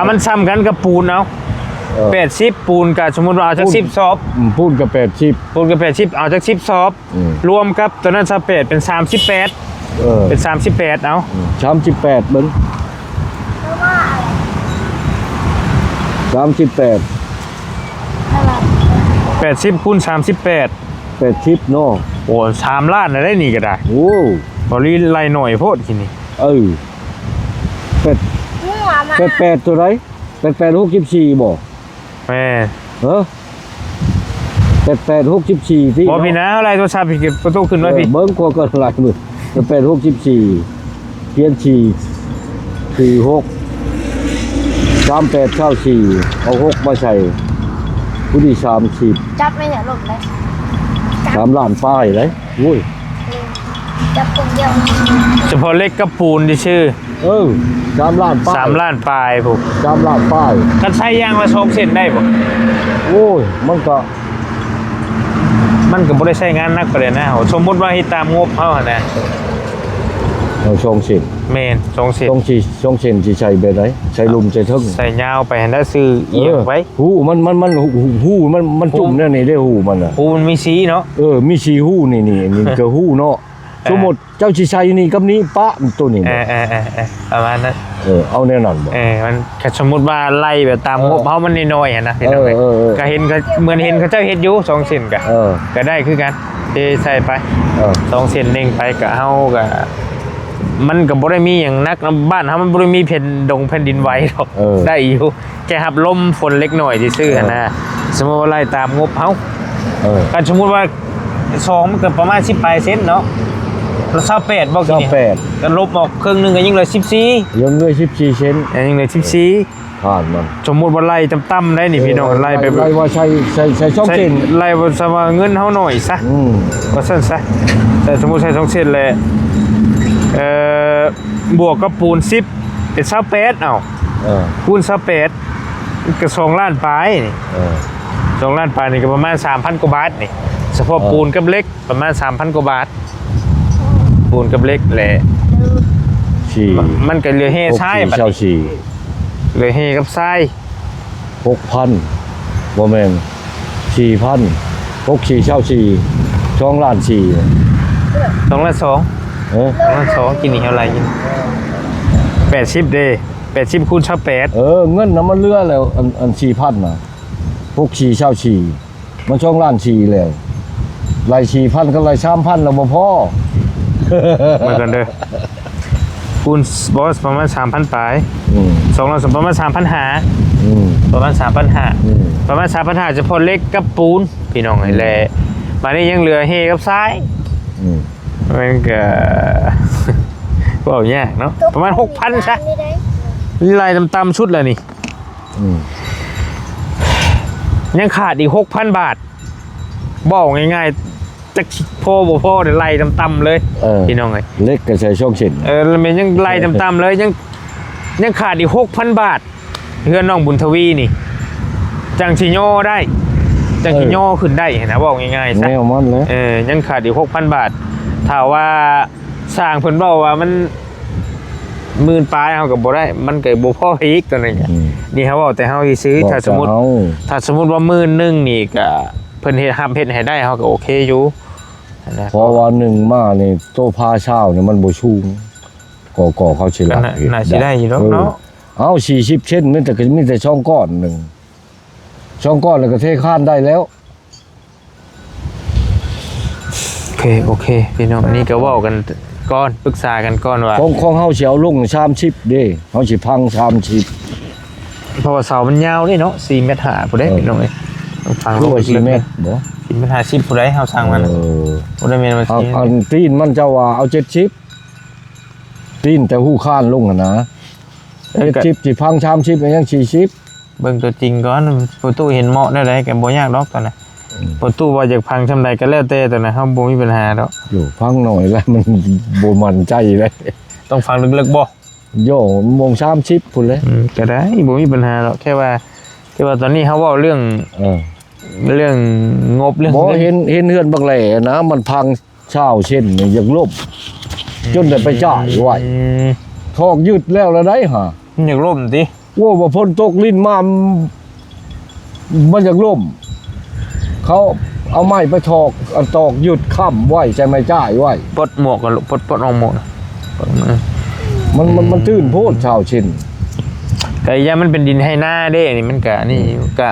A: มันซ้ำกันกับปูนเอา80ปูนกับสมมุติว่าเอาจัก10ซอบ
B: พูดกับ8ชิป
A: ปูนกับ80เอาจัก10ซอบรวมกับตัวนั้น28เป็น38เป็น38เอา
B: 38เบิ่ง
C: เพราะว่าอะไร
B: 38
C: เท่าไหร่
A: 80คูณ38
B: 8ชิปเนาะ
A: โอ้3ล้านได้นี่ก็ได้
B: โอ้
A: บ่ลีไล่หน่อยโพดกินนี่
C: หัวมา
B: 8ตัวไหน8864บ่
A: แม่
B: 8864ที่
A: บ่พี่นะอะไรโทรศัพท์พี่ประตูขึ้นไว้พี่
B: เบิ่งกว่าก็หลายมื้อ8864เขียน46 3894เอา6มาใส่ผู้ที่30
C: จับไม่เนี่ยหลบเลย
B: 3ล้านป้ายเลยโอ้ย
C: จับคนเดียว
A: เฉพาะเล็กกับปูนที่ชื่อ
B: 3ล้านป้าย
A: 3ล้านปลายพุก
B: 3ล้านป้าย
A: คันใช้ยางละ2เส้นได้บ่
B: โอ้ยมันก็
A: มันก็บ่ได้ใช้งานหนักปานใดนะสมมุติว่าเฮ็ดตามงบเฮาหั่นนะ
B: เอาช่องเส้น
A: แม่น2เส้น
B: ช่องเส้นสิใช้แบบไหนใช้ลุมใช้ทึ่ง
A: ใส่ยาวไปหั่นได้ซื้อเอียงไว้
B: หูมันจุ่มแน่นี่ได้หูมันน่ะ
A: ปูนมีสีเนาะ
B: มีสีหูนี่ก็หูเนาะสมมุติเจ้าสิใช้นี่กับนี้ปะตัวนี้
A: ประมาณนั้น
B: เอาแน่นอนบ่
A: มันแค่สมมุติว่าไล่แบบตามงบเฮามันน้อยๆหั่นนะพี่น้องเอ้ยก็เห็นก็เหมือนเห็นเขาเจ้าเฮ็ดอยู่2เส้นก็ก็ได้คือกันเทใส่ไป2เส้นเน่งไปก็เฮาก็มันก็บ่ได้มีหยังนักบ้านเฮามันบ่ได้มีแผ่นดินไหวหรอกได้อยู่แค่หับลมฝนเล็กน้อยซื่อๆหั่นนะสมมุติว่าไล่ตามงบเฮาก็สมมุติว่า2มันก็ประมาณ10ปลายเซนเนาะแล้ว28บ่กี่นี่ก็ลบออกครึ่งนึงก็ยังเหลือ14
B: ยังด้วย14เซน
A: ยังเหลือ14
B: ผ่านมัน
A: สมมุติว่าไล่ต่ำๆได้นี่พี่น้องไล่ไป
B: ไล่ว่าใช้ช่องเส้น
A: ไล่ว่าซะว่าเงินเฮาหน่อยซะว่าซั่นซะแต่สมมุติใช้2เส้นแหละบวกกับปูน10เป็น28เอ้าคูณ28ก็2ล้านปลายนี่2ล้านปลายนี่ก็ประมาณ 3,000 กว่าบาทนี่เฉพาะปูนกับเหล็กประมาณ 3,000 กว่าบาท ปูนกับเหล็กแหละ
B: ชี
A: มันก็เหลือเฮทรายบัด
B: เช่า
A: นี้
B: ชี
A: เหลือเฮกับทราย
B: 6,000บ่แม่น4,000 6ชีเช่าชีช่องล้านชี
A: 2 ละ 2
B: เออ
A: 2 ละ 2กินนี่เท่าไหร่กิน80เด้80คูณ28
B: เงินน่ะมันเหลือแล้วอัน4,000น่ะ6ชีเช่าชีมันช่องล้านชีแล้วไล่4,000ก็ไล่3,000แล้วบ่พอ
A: มากันเด้อคูณบอสประมาณ 3,000 ปลาย
B: อืม
A: 2 ละ 2ประมาณ 3,500
B: อืม
A: ประมาณ 3,500
B: อืม
A: ประมาณ 3,500เฉพาะเหล็กกับปูนพี่น้องไอ้แหละมานี่ยังเหลือเฮกับทราย
B: อืม
A: มันก็ ก็เอายากเนาะประมาณ 6,000ซะ
C: นี่ได้
A: ลายต่ำๆชุดแล้วนี่
B: อืม
A: ยังขาดอีก 6,000 บาทบอกง่ายๆจักพ่อบ่พ่อเดี๋ยวไล่ต่ำๆเลย พี่น้องเอ้ย
B: เล็กก็ใช้ช่องเช่น
A: แล้วมันยังไล่ต่ำๆเลยยังขาดอีก 6,000 บาทเพื่อนน้องบุญทวีนี่จังสิย่อได้จังสิย่อขึ้นได้เห็นนะบอกง่ายๆซะ
B: แนวมันเลย
A: ยังขาดอีก 6,000 บาทถ้าว่าสร้างเพิ่นบอกว่ามันหมื่นปลายเฮาก็บ่ได้มันก็บ่พออีกตัวนั้นเนี่ยนี่เฮาเว้าแต่เฮาสิซื้อถ้าสมมุติว่าหมื่นนึงนี่ก็เพิ่นเฮ็ดเฮ็ดให้ได้เฮาก็โอเคอยู่นะ
B: เพราะว่าหนึ่งมานี่โตพาเช้านี่มันบ่ชูงก่อเขาสิ
A: ก็
B: ละ
A: น่าสิได้อยู่เนาะ
B: เอา40เช่นมันแต่ก็มีแต่ช่องก้อนหนึงช่องก้อนแล้วก็เทข้านได้แล้ว
A: โอเคพี่น้องอันนี้ก็เว้ากันก่อนปรึกษากันก่อนว่า
B: ของเฮาสิเอาลง30เด้เฮาสิพัง30
A: เพราะว่าเสามันยาวนี่เนาะ4 เมตร5ผู้ใดพี่น้องเอ้ยต้องฟัง
B: คือว่า4เมตรบ่
A: 4 เมตร50ผู้ใดเฮาสร้างมันบ่ได้แม่นว่า
B: อันตีนมันจะว่าเอา70ตีนแต่หู้ข้านลงอ่ะนะ70สิพัง30มันยัง40
A: เบิ่งตัวจริงก่อนประตูเห็นเหมาะได้ก็บ่ยากดอกตอนนั้นประตูว่าอยากพังซำใดก็แล้วแต่ตอนนั้นเฮาบ่มีปัญหาดอก
B: อยู่พังหน่อยแล้วมันบ่มั่นใจเลย
A: ต้องฟังลึกๆบ่
B: โยมง30พุ่นเลย
A: ก็ได้บ่มีปัญหาหรอกแค่ว่าตอนนี้เฮาเว้าเรื่องงบเรื่อง
B: บ่เห็นเฮือนบักแหล่นะมันพังเช้าเช่นนี่อยากลบจนได้ไปจ่ายไว้ทอกยืดแล้วละได้ห่า
A: อยากล่มติ
B: ว่าบ่พ้นตกลิ้นมามันอยากล่มเขาเอาไม้ไปทอกอันตอกยืดค่ำไว้ใช่ไหมจ่ายไว้
A: ปลดหมวกก่อนลูกปลดออกหมวกนะปลดมือ
B: มันตื้นโพดเช้าเช่น
A: แต่ยามันเป็นดินให้หน้าเด้นี่มันก็นี่ก็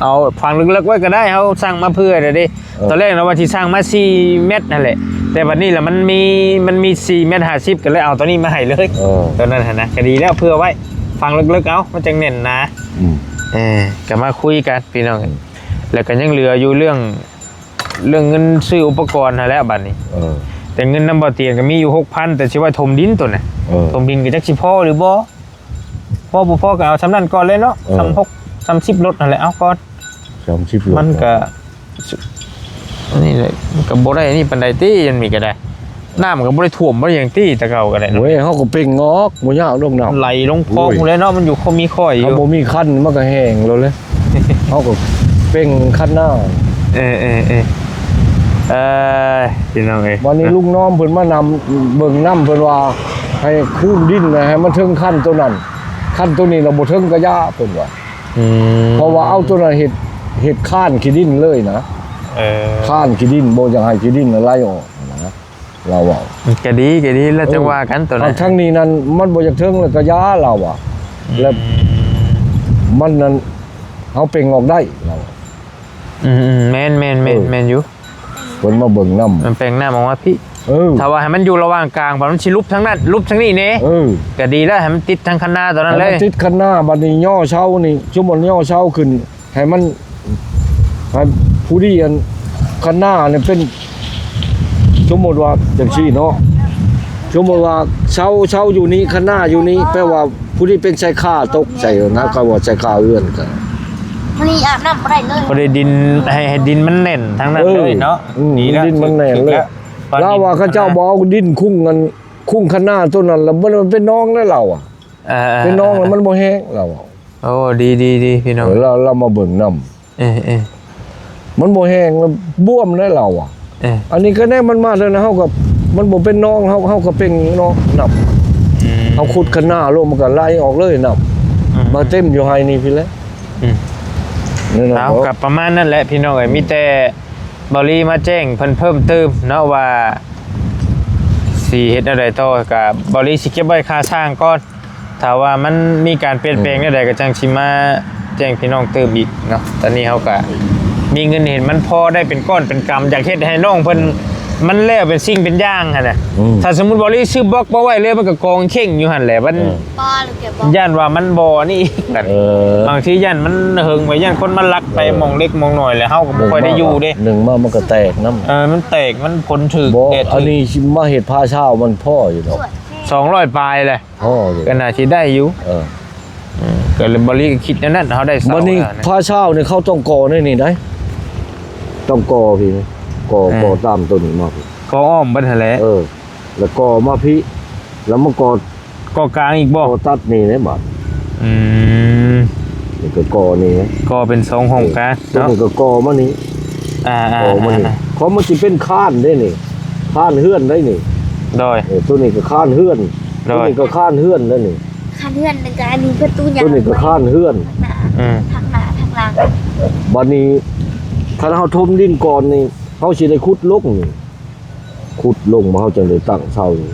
A: เอาฟังลึกๆไว้ก็ได้เฮาสร้างมาเพื่อเด้ตอนแรกเราว่าสิสร้างมา4 เมตรนั่นแหละแต่บัดนี้ล่ะมันมี4 เมตร 50ก็เลยเอาตัวนี้มาให้เลยตอนนั้นหั่นนะก็ดีแล้วเพื่อไว้ฟังลึกๆเอามันจังแน่นนะก็มาคุยกันพี่น้องแล้วก็ยังเหลืออยู่เรื่องเงินซื้ออุปกรณ์นั่นแหละบัดนี้แต่เงินนำบ่เตียนก็มีอยู่ 6,000 แต่สิว่าถมดินตัวน่ะถมดินก็จักสิพอหรือบ่พอบ่พอก็เอาสำนั้นก่อนเลยเนาะ36 30รถนั่นแหละเอาก่อน
B: 30
A: มันก็นี่แหละมันก็บ่ได้นี่ปานใดติยังมีก็ได้น้ำก็บ่ได้ท่วมบ่ได้หยังติแต่เก่าก็ได้เนาะ
B: เว้ยเฮาก็เป่งงอกบ่ยากดอกน้ำ
A: ไหลลงคลองเลยเนาะมันอยู่มีค่อยอ
B: ถ้า
A: ยู่
B: บ่มีคันมันก็แห้งแล้วเลยเฮาก็เป่งคันหน้า
A: พี่น้องเอ้ย
B: วันนี้ลูกน้องเพิ่นมานำเบิ่งน้ำเพิ่นว่าให้คืนดินนะให้มันถึงขั้นตัวนั้นขั้นตัวนี้เราบ่ถึงกระยะเพิ่นว่าเพราะว่าเอาตัวนั้นเฮ็ดข้านขี้ดินเลยนะข้านขี้ดินบ่อยากให้ขี้ดินไหลออกนะเราว่า
A: ก็ดีแล้วจะว่ากันตัวนั้น
B: ทั้งนี้นั้นมันบ่อยากถึงแล้วกระยะเราอ่ะแล้วมันนั้นเฮาเป่งออกได้เรา
A: แม่นอยู่
B: เพิ่นมาเบิ่งน้ำ
A: มันแปลงหน้ามองว่าพี่ ถ้าว่าให้มันอยู่ระหว่างกลางมันสิลุบทั้งนั้นลุบทั้งนี้เน่ก็ดีแล้วให้มันติดทั้งคันหน้าตอนนั้นเลย
B: ติดคันหน้าบัดนี้ย่อเช้านี่ชั่วโมงย่อเช้าขึ้นให้มันให้ผู้ที่อันคันหน้าเนี่ยเป็นชั่วโมงว่าจังซี่เนาะชั่วโมงว่าเช้าอยู่นี้คันหน้าอยู่นี้แปลว่าผู้ที่เป็นชายค่าตกใจนะก็ว่าชายค่าเอื้อนกัน
C: มันนี่อาบน้ำบ่ได้เลย
A: บ่ได้ดินให้ดินมันแน่นทั้งนั้นเลยเนาะ
B: ดินมันแน่นเลยแล้วว่าเขาเจ้าบ่เอาดินคุ้งกันคุ้งคันหน้าตัวนั้นแล้วมันเป็นน้องแล้วเราอ่ะเป็นน้องแล้วมันบ่แห้งเรา
A: โอ้ดีพี่น้อง
B: เรามาเบิ่งน้ำมันบ่แห้งแล้วบวมได้เราอ่ะอันนี้ก็แน่มันมาแล้วนะเฮากับ มันบ่เป็นน้องเฮาก็เป็นน้องนับเฮาขุดกันหน้าลงมันก็ไล่ออกเลยนับมาเต็มอยู่ไห้นี่พี่แล้วนั่นน่ะ
A: เอากับประมาณนั่นแหละพี่น้องเอ้ยมีแต่บอลี่มาแจ้งเพิ่มเติมเนาะว่าสิเฮ็ดอะไรต่อกับบอลี่สิเก็บไว้ค่าสร้างก่อนถ้าว่ามันมีการเปลี่ยนแปลงใดๆก็จังสิมาแจ้งพี่น้องเติมอีกเนาะตอนนี้เฮาก็มีเงินเห็นมันพอได้เป็นก้อนเป็นกำอยากเฮ็ดให้น้องเพิ่นมันแล้วเป็นสิ่งเป็นอย่างหั่นน่ะถ้าสมมุติบอลี่ซื้อบล็อกบ่ไว้เลยมันก็กองเข่งอยู่หั่นแหละมัน
C: ป้าหรือแกบอก
A: ย่านว่ามันบ่นี่อีกนั่นบางทีย่านมันเฮิงไว้ย่านคนมันลักไปมองเล็กมองน้อยแล้วเฮาก็บ่ค่อยได้อยู่เด้
B: หนึ่งมามันก็แตกน้ำ
A: มันแตกมันผลถึก
B: บ่
A: แดด
B: อันนี้สิมาเฮ็ดผ้าเช่ามันพ่ออยู่ดอก
A: 200ปลายเลย
B: พ่ออยู่
A: ก็น่าสิได้อยู่ ก็เลยบริก็คิดนั่นเฮาได้เสา
B: บัดนี้
A: แล้วนะ
B: ผ้าเช่าเนี่ยเขาต้องก่อนี่ได้ต้องก่อพี่ก่อตามต้นมาพี่
A: ก็อ้อมเบิดหั่นแหละ
B: แล้วก่อมาพี่แล้วมาก่อ
A: ก็กลางอีกบ่
B: ก่อตัดนี่นะบาด
A: อืม
B: นี่ก็ก่อนี่นะ
A: ก็เป็น2ห้องกลาง
B: ตัว
A: เนาะ
B: นี้ก็ก่อมานี่ ก่อมานี่เขามันสิเป็นข้านได้นี่ข้านเฮือนได้นี่
A: โดย
B: ตัวนี้ก็ข้านเฮือน
A: ได้
B: ตัวนี้ก็ข้านเฮือนได้นี่
C: คันเฮือนเป็นการอันนี้ประตูยาว
B: ตัวนี้ก็ข้านเฮือน
C: ทางหน้าทางหลัง
B: บัดนี้ถ้าเฮาทมดินก่อนนี่เฮาสิได้ขุดลงนี่ขุดลงมาเฮาจังได้ตั้งเสาอยู่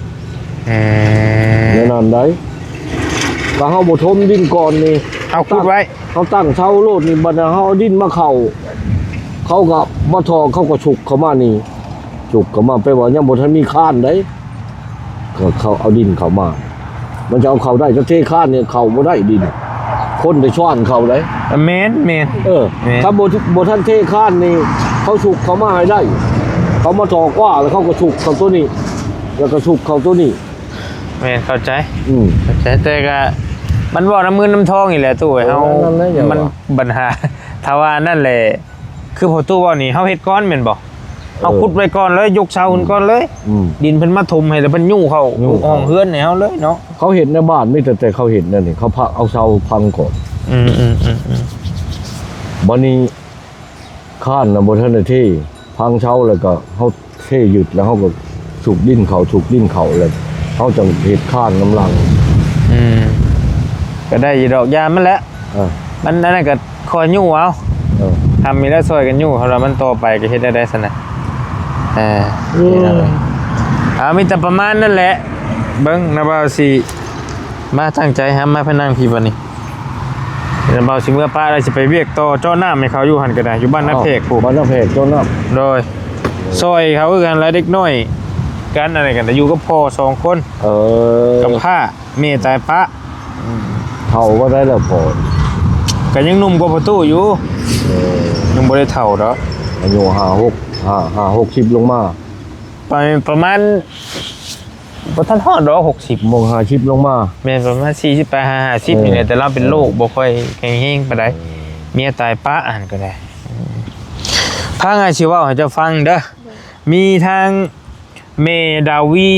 B: แน่นอนได้ถ้าเฮาบ่ทมดินก่อนนี่
A: เอาขุดไว้
B: เฮาตั้งเสาโลดนี่บัดนี้เฮาเอาดินมาเข้าเขาก็บ่ทอเขาก็ฉุกเข้ามานี่ฉุกเข้ามาไปว่ายังบ่ทันมีข้านได้ก็เขาเอาดินเข้ามา มันจะเอาเข้าได้จะเทข้านเนี่ยเข้าบ่ได้ดิน คนได้ช้อนเข้าได้
A: แม่น
B: แม่
A: ครับ
B: ถ้าบ่ทันเทข้านนี่เขาฉุกเข้ามาให้ได้ เขามาทอกว่าแล้วเขาก็ฉุกเข้าตัวนี้ แล้วก็ฉุกเข้าตัวนี้
A: แม่นเข้าใจ
B: เข้า
A: แต่ก็มันบ่น้ำมือน้ำทองนี่แหละตู้เฮา
B: นั่นแหละอย่างว่ามั
A: มันปัญหาถ้าว่านั่นแหละคือพอตู้ว่านี่เฮาเฮ็ดก้อนแม่นบ่เอาขุดไว้ก่อนเลยยกเสาขึ้นก่อนเลย ดินเพิ่นมาถมให้แล้วเพิ่นยู่เข้าห้องเฮือนให้เฮาเลยเนาะ
B: เขาเห็นในบ้านไม่แต่เขาเห็นนั่นนี่เขาพักเอาเสาพังก่อน บัดนี้ข้านน่ะบ่ทันได้เทพังเสาแล้วก็เฮาเทหยุดแล้วเฮาก็ฉุกดินเข้าแล้วเฮาจังเฮ็ดข้านกำลัง
A: ก็ได้อยู่ดอกยามมันแหละ มันนั่นนะก็คอยยู่เอาทำมีแล้วซอยกันยู่เขาแล้วมันโตไปก็เฮ็ดได้ซะนะนี่นะเลยมีแต่ประมาณนั่นแหละเบิ่งนะบ่าวสิมาตั้งใจหามาพนังพี่บัดนี้นะบ่าวสิเมื่อป้าได้สิไปเวียกต่อเจ้าน้ำให้เขาอยู่หั่นก็ได้อยู่บ้านนาเพกผู้
B: บ้านนาเพกเจ้าน้ำ
A: โดยซอยเขาคือกันหลายเด็กน้อยกันอะไรกันแต่อยู่กับพ่อ2คนกับผ้าเมตายปะ
B: เท่าก็ได้แล้วพอ
A: ก็ยังหนุ่มกว่าประตูอยู่ยังบ่ได้เฒ่าดอก
B: อายุ60ลงมา
A: ประมาณบ่ทันฮอดดอก60
B: โมง50ลงมา
A: แม่นประมาณ40ไป50นี่แหละแต่เราเป็นโรคบ่ค่อยแข็งแรงปานใดเมียตายปะอันก็ได้พังอาสิเว้าให้เจ้าฟังเด้อมีทางเมดาวี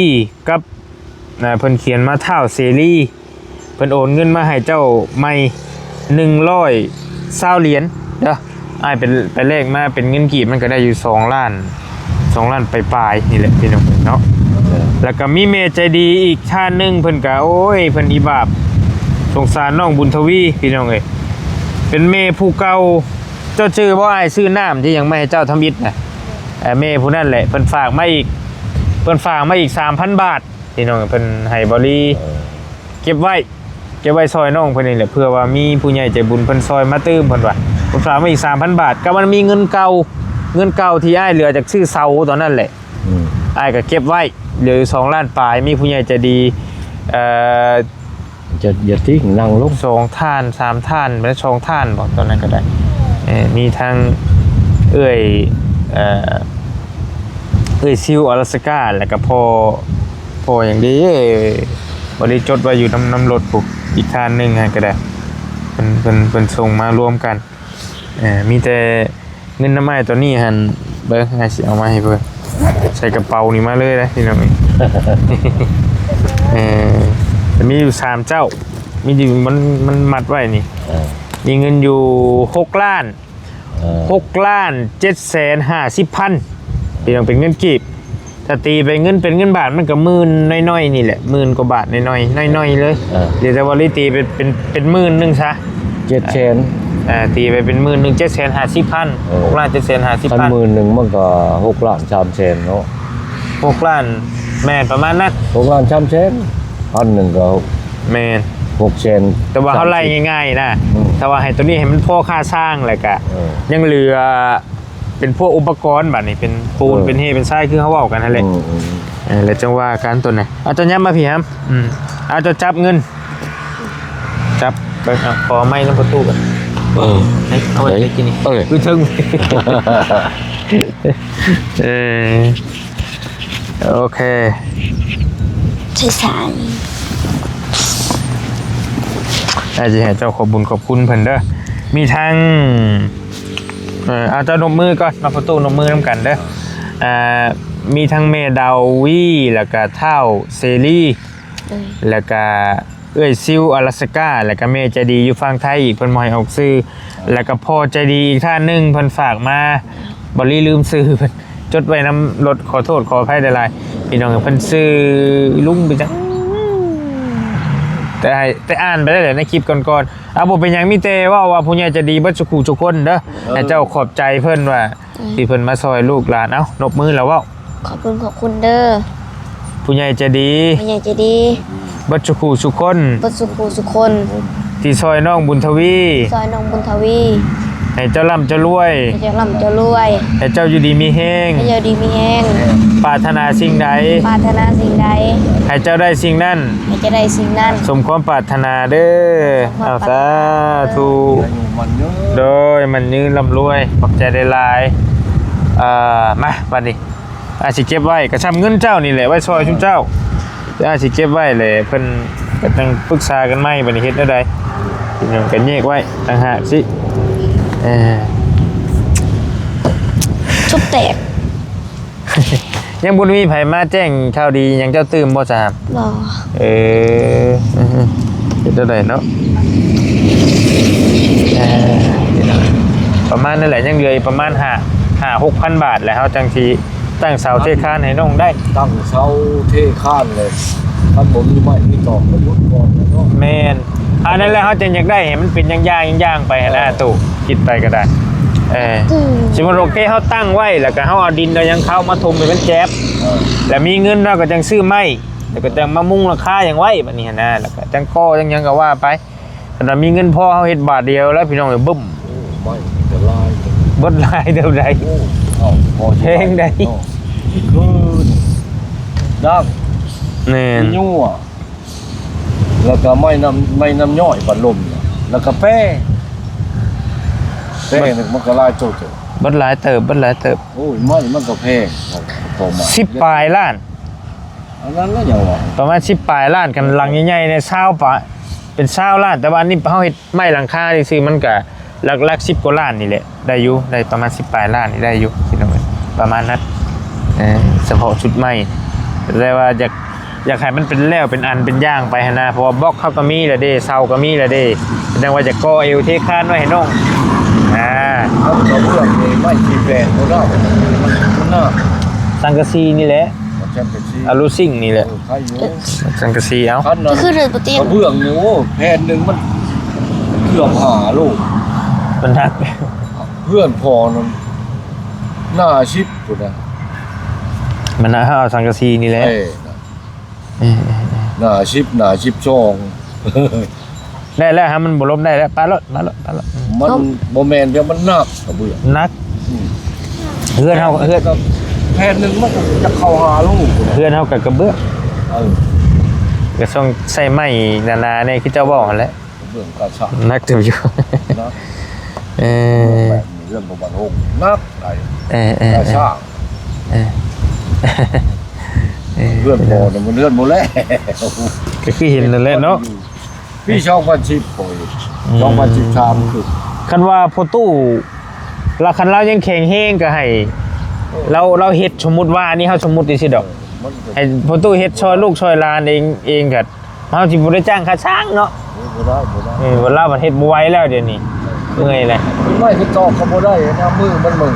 A: กับเพิ่นเขียนมาเท่าเสรีเพิ่นโอนเงินมาให้เจ้าใหม่120เหรียญเด้ออ้ายเป็นเลขมาเป็นเงินกีบมันก็ได้อยู่2ล้านปลายๆนี่แหละพี่น้องเนาะแล้วก็มีเมใจดีอีกท่านนึงเพิ่นก็โอ้ยเพิ่นอีบาปสงสารน้องบุญทวีพี่น้องเอ้ยเป็นเมผู้เก่าเจ้าชื่อบ่อ้ายชื่อน้ำที่ยังไม่ให้เจ้าทำอิฐน่ะเมผู้นั่นแหละเพิ่นฝากมาอีก 3,000 บาทพี่น้องเพิ่นให้บริเก็บไว้ซอยน้องเพิ่นนี่แหละเพื่อว่ามีผู้ใหญ่ใจบุญเพิ่นซอยมาตื้มเพิ่นว่าเพิ่นฝากมาอีก 3,000 บาทก็มันมีเงินเก่าที่อ้ายเหลือจากชื่อเซาตอนนั้นแหละอ้ายก็เก็บไว้เหลืออยู่2ล้านปลายมีผู้ใหญ่ใจดี
B: อย่าทิ้งนั่งลง
A: 2ท่าน3ท่านไม่ได้2ท่านบอกตอนนั้นก็ได้มีทางเอ้ยซิวอลาสก้าแล้วก็พออย่างดีบริจดไว้อยู่น้ำรถปุ๊บอีกทานหนึ่งก็ได้เป็นส่งมารวมกันมีแต่เงินน้ำไม้ตัวนี้หันเบิ้งไงสิเอามาให้เบิ้งใส่กระเป๋านี่มาเลยนะพี่น้องแต่มีอยู่3เจ้ามีอยู่มันมัดไว้นี่มีเงินอยู่6 ล้าน750,000พี่น้องเป็นเงินกีบ ถ้าตีไปเงินเป็นเงินบาทมันก็หมื่นน้อยๆนี่แหละหมื่นกว่าบาทน้อยๆน้อยๆเลยเดี๋ยวแต่ว่าลิตีเป็นหมื่นนึงซะ
B: 700,000
A: ตีไปเป็น10,000 750,000 6 ล้าน 750,000
B: คัน10,000มันก็6ล้าน300,000เนาะ
A: 6 ล้านแม่นประมาณนั้น
B: 6ล้าน300,000พันหนึ่งก็
A: แม่น
B: 600,000
A: แต่ว่าเขาไล่ง่ายๆนะแต่ว่าให้ตัวนี้ให้มันพอค่าสร้างแหละกะ ยังเหลือเป็นพวกอุปกรณ์บัดนี้เป็นปูนเป็นเฮเป็นทรายคือเขาเว้ากันนั่นแหละแล้วจังว่าการตัวไหนเอาตัวย้ำมาพี่ครับเอาตัวจับเงินจับไปขอไม้น้ำประตูกันเอาไว้กินนี่คือถึงโอเค
C: ใช่
A: อาจจะให้เจ้าขอบบุญขอบคุณเพิ่นเด้อมีทางเอาเจ้านมมือก่อนมาประตูนมมือนำกันเด้อมีทั้งเมดาวีแล้วก็เท่าเซรีแล้วก็เอ้ยซิลอลาสก้าแล้วก็เมใจดีอยู่ฝั่งไทยอีกเพิ่นบ่ให้ออกซื้อแล้วก็พ่อใจดีอีกท่านนึงเพิ่นฝากมาบ่ลืมซื้อเพิ่นจดไว้นำรถขอโทษขออภัยหลายๆพี่น้องเพิ่นซื้อลุงไปจังแต่อ่านไปได้เลยในคลิปก่อนๆบ่เป็นหยังมีแต่ว่าผู้ใหญ่ใจดีเบิดทุกคนเด้อให้เจ้าขอบใจเพิ่นว่าที่เพิ่นมาซอยลูกหลานเอ้านบมือแล้วเว้า
C: ขอบคุณเด้อ
A: ผู้ใหญ่ใจดี
C: ผู้ใหญ่ใจดี
A: บัดสุคน
C: บัดสุคน
A: ที่ซอยน้องบุญทวี
C: ซอยน้องบุญทวี
A: ให้เจ้าร่ำเจ้ารวย
C: ให้เจ้าร่ำเจ้ารวย
A: ให้เจ้าอยู่ดีมีแห้ง
C: ให้เจ้าดีมีแห้ง
A: ปรารถนาสิ่งใด
C: ปรารถนาสิ่งใด
A: ให้เจ้าได้สิ่งนั้น
C: ให้เจ้าได้สิ่งนั้น
A: สมความปรารถนาเด้อเอาสาธุโดยมันยืนร่ำรวยขอบใจได้หลายมาบัดนี้อาสิเก็บไว้กระชับเงินเจ้านี่แหละไว้ซอยชุมเจ้าอาสิเก็บไว้เลยเพิ่นก็ต้องปรึกษากันใหม่บัดนี้เฮ็ดได้ใดพี่น้องกันแยกไว้ต่างหากสิ
C: ทุบแตก
A: ยังบุญมีไผมาแจ้งข่าวดียังเจ้าตื่มบ่จ้า
C: บ่
A: เฮ็ดได้เนาะประมาณนั่นแหละยังเหลือประมาณ6,000 บาทแล้วเฮาจังสิตั้งเสาเทคานให้น้องได้
B: ตั้งเสาเทคานเลยท่านบ่มีไม้มีตอกกระยุดก่อนเนาะ
A: แม่นอันนั้นแหละเฮาจึงอยากได้ให้มันเป็นย่างๆไปนะตู่คิดไปก็ได้สิมันโอเคเฮาตั้งไว้แล้วก็เฮาเอาดินเอายังเข้ามาถมให้มันแจ๊บแล้วมีเงินเราก็จังซื้อไม้แล้วก็จังมามุงราคาอย่างไว้บัดนี้นะแล้วก็จังก่อจังหยังก็ว่าไปแต่มีเงินพอเฮาเฮ็ดบาทเดียวแล้วพี่น้องบึ้ม
B: ไม้จะลาย
A: บดลายเท่าใด
B: พอ
A: เพลงใด
B: คือดัก
A: แม่น
B: ยั่วแล้วก็ไม่น้ำย่อยบัดลมแล้วก็แป้นึงมันก็ลายโจด
A: บดหลายเติบ
B: โอ้ยไม่มันก็แพงพอมา
A: 10ปลายล้าน
B: อันนั้นแล้วอย่างว่า
A: ประมาณ10ปลายล้านกันหลังใหญ่ๆเนี่ย20ปะเป็น20ล้านแต่ว่านี่เฮาเฮ็ดไม้หลังคาซื่อมันก็หลัก10กว่าล้านนี่แหละได้อยู่ได้ประมาณ10ปลายล้านนี่ได้อยู่พี่น้องประมาณนั้นเฉพาะชุดไม้แต่ว่าอยากให้มันเป็นแล้วเป็นอันเป็นย่างไปนะเพราะว่าบล็อกเขาก็มีละเด้เสาก็มีละเด้แสดงว่าจะก่อเอวเทคานไว้ให้น้อง
B: เขาเรื่องนี้ไม่ขีแปลงเขาได้มันน่า
A: สังกะสีนี่แหละ
B: แชมเปี้ยนซี
A: อะลูซิ่งนี่แหละ
B: ใครอยู่
A: สังกะสีเอา
C: ก็คือเรือปะเตียน
B: เบื้องนี่โอ้แผ่นหนึ่งมันเกือบ5 ลูก
A: มันหนัก
B: เพื่อนพอนั้นหน้าชิปพุ่นน่ะ
A: มันน่าเอาสังกะสีนี่แหละ
B: หน้าชิปช่อง
A: ได้แล้วฮะมันบ่ล้มได้แล้วปลาลด
B: มันบ่แม่นเดี๋ยวมันหนักกระเบื้อง
A: นักเฮือนเฮาเฮือน
B: แผ่นหนึงมันจะเข้า5 ลูก
A: เฮือนเฮากับกระเบื้องก็ต้องใส่ไม้หนาๆเนี่ยคือเจ้าบอกนั่นแหละ
B: กระเบื้องกระชับ
A: นักเต็มอยู่
B: นะแบบนี้เรื่องบ่บันหงนักไหลกระชับเพื่อนพอน่ะมันเลื่อนบ่แล้ว
A: ก็คือเห็นนั่นแหละเนาะ
B: พี่ช่องพันชิปโอยช่องพันชิปชามคือ
A: คันว่าพอตู้เราคันเรายังแข็งแห้งก็ให้เราเฮ็ดสมมุติว่านี่เฮาสมมุติสิดอกให้พอตู้เฮ็ดช่วยลูกช่วยหลานเองก็เฮาสิบ่ได้จ้างค่าช่างเนาะ
B: บ่ได้
A: เวลาประเทศบ่ไหวแล้วเดี๋ยวนี้เมื่อยเลย
B: ไม่คือตอกก็บ่ได้นะมือมันมึง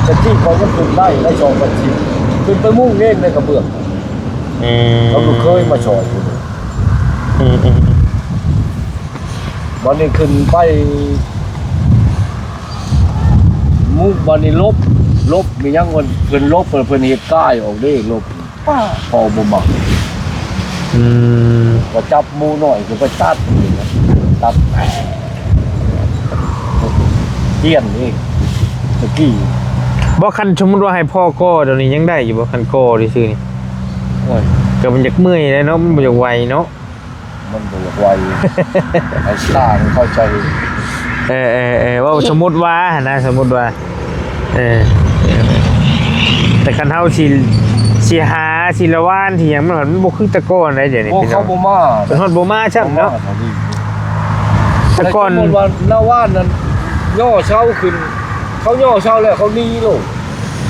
B: จะจี้เขาก็ขึ้นได้แล้วช่องพันชิป ขึ้นไปมุ่งเล่นในกระเบื้องเขาก็เคยมาชอยอยู่วันนี้ขึ้นไปมุ่งวันนี้ลบมียังวันเพิ่นลบเพิ่นเหตุก้ายออกได้ลบพอบ่มักก็จับหมูหน่อยก็ไปตัดตัดเกี้ยนนี่ตะกี้
A: บ่คันสมมุติว่าให้พ่อก็เดี๋ยวนี้ยังได้อยู่บ่คันก็ซื่อๆนี่
B: โอ้ย
A: ก็มันอยากเมื่อยเลยเนาะมันบ่อยากไวเนาะ
B: มันบ่อยากไวไอ้สร้างเข้าใจ
A: ว่าสมมุติว่านะสมมุติว่าแต่คันเฮาสิหาสิละว่านที่หยังมันบ่คือแต่ก่อนได้เดี๋ยวนี้
B: พวก
A: พี่น้
B: เขา
A: อง
B: บ่มา
A: เป็นฮอดบ่มาซ้ํเนาะแต่ก่อน
B: สมมุติว่าหน้าว่านนั้นย่อเช้าขึ้นเขาย่อเช้าแล้วเขาหนีโลก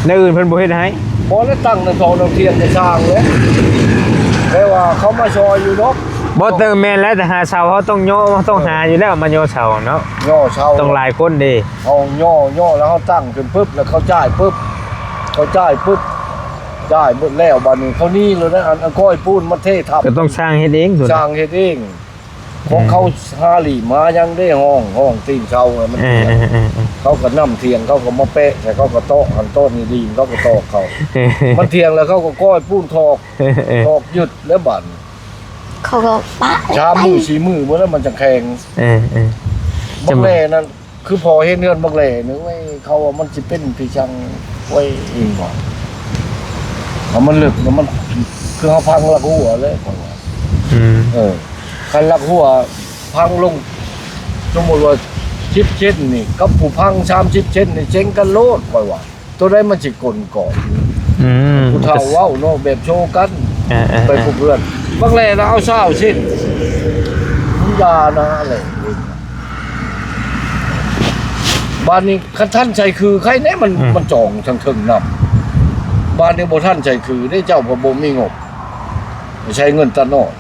A: ในอื่นเพิ่นบ่เฮ็ดให้
B: พอได้ตั้งน้ำทองน้ำเทียนจะสร้างเลยแต่ว่าเขามาซอยอยู่เนาะ
A: บ่เติมแม่นแล้วแต่หาเสาเขาต้องย่อต้องหาอยู่แล้วมาย่อเสาเนาะ
B: ย่อเช้า
A: ต้องหลายคนเด้
B: เอาย่อแล้วเขาตั้งขึ้นปุ๊บแล้วเขาจ่ายปุ๊บเขาจ่ายปุ๊บจ่ายหมดแล้วบัดนี้เขานี่เลยนะอันก้อยปูนมาเททับ
A: ก็ต้องสร้างเฮ็ดเองส่วน
B: สร้างเฮ็ดเองของเขาหาหลีมายังได้ห้องตีนเช้ามันเขาก็นำเทียงเขาก็มาเปะแต่เขาก็โต๊ะหันโต๊ะนี่ดีเขาก็ตอกเขามันเทียงแล้วเขาก็ก้อยปูนทอกหยุดแล้วบัด
C: เขาก็ปะ
B: ชามือสีมือเมื่อนั้นมันจะแข็งบักแหล่นั่นคือพอเห็นเงินบักแหล่นึกว่าเขาว่ามันสิเป็นที่ช่างไว้เองว่ามันลึกมันคือเขาพังลักหัวเลยคันลักหัวพังลงสมมติว่าชิปเช่นนี่กับผู้พัง30เช่นนี่เจ๊งกันโลดค่อยว่าตัวได้มันสิกลก่อนผู้เฒ่าเว้าเนาะแบบโชว์กันไปพวกเพื่อนบักแหล่นะเอา20ชิ้นมึงยานะอะไรบ้านนี้คันท่านใจคือใครแน่มันจองทั้งถึงนำบ้านนี้บ่ท่านใจคือได้เจ้าก็บ่มีงบใช้เงินตะน้อย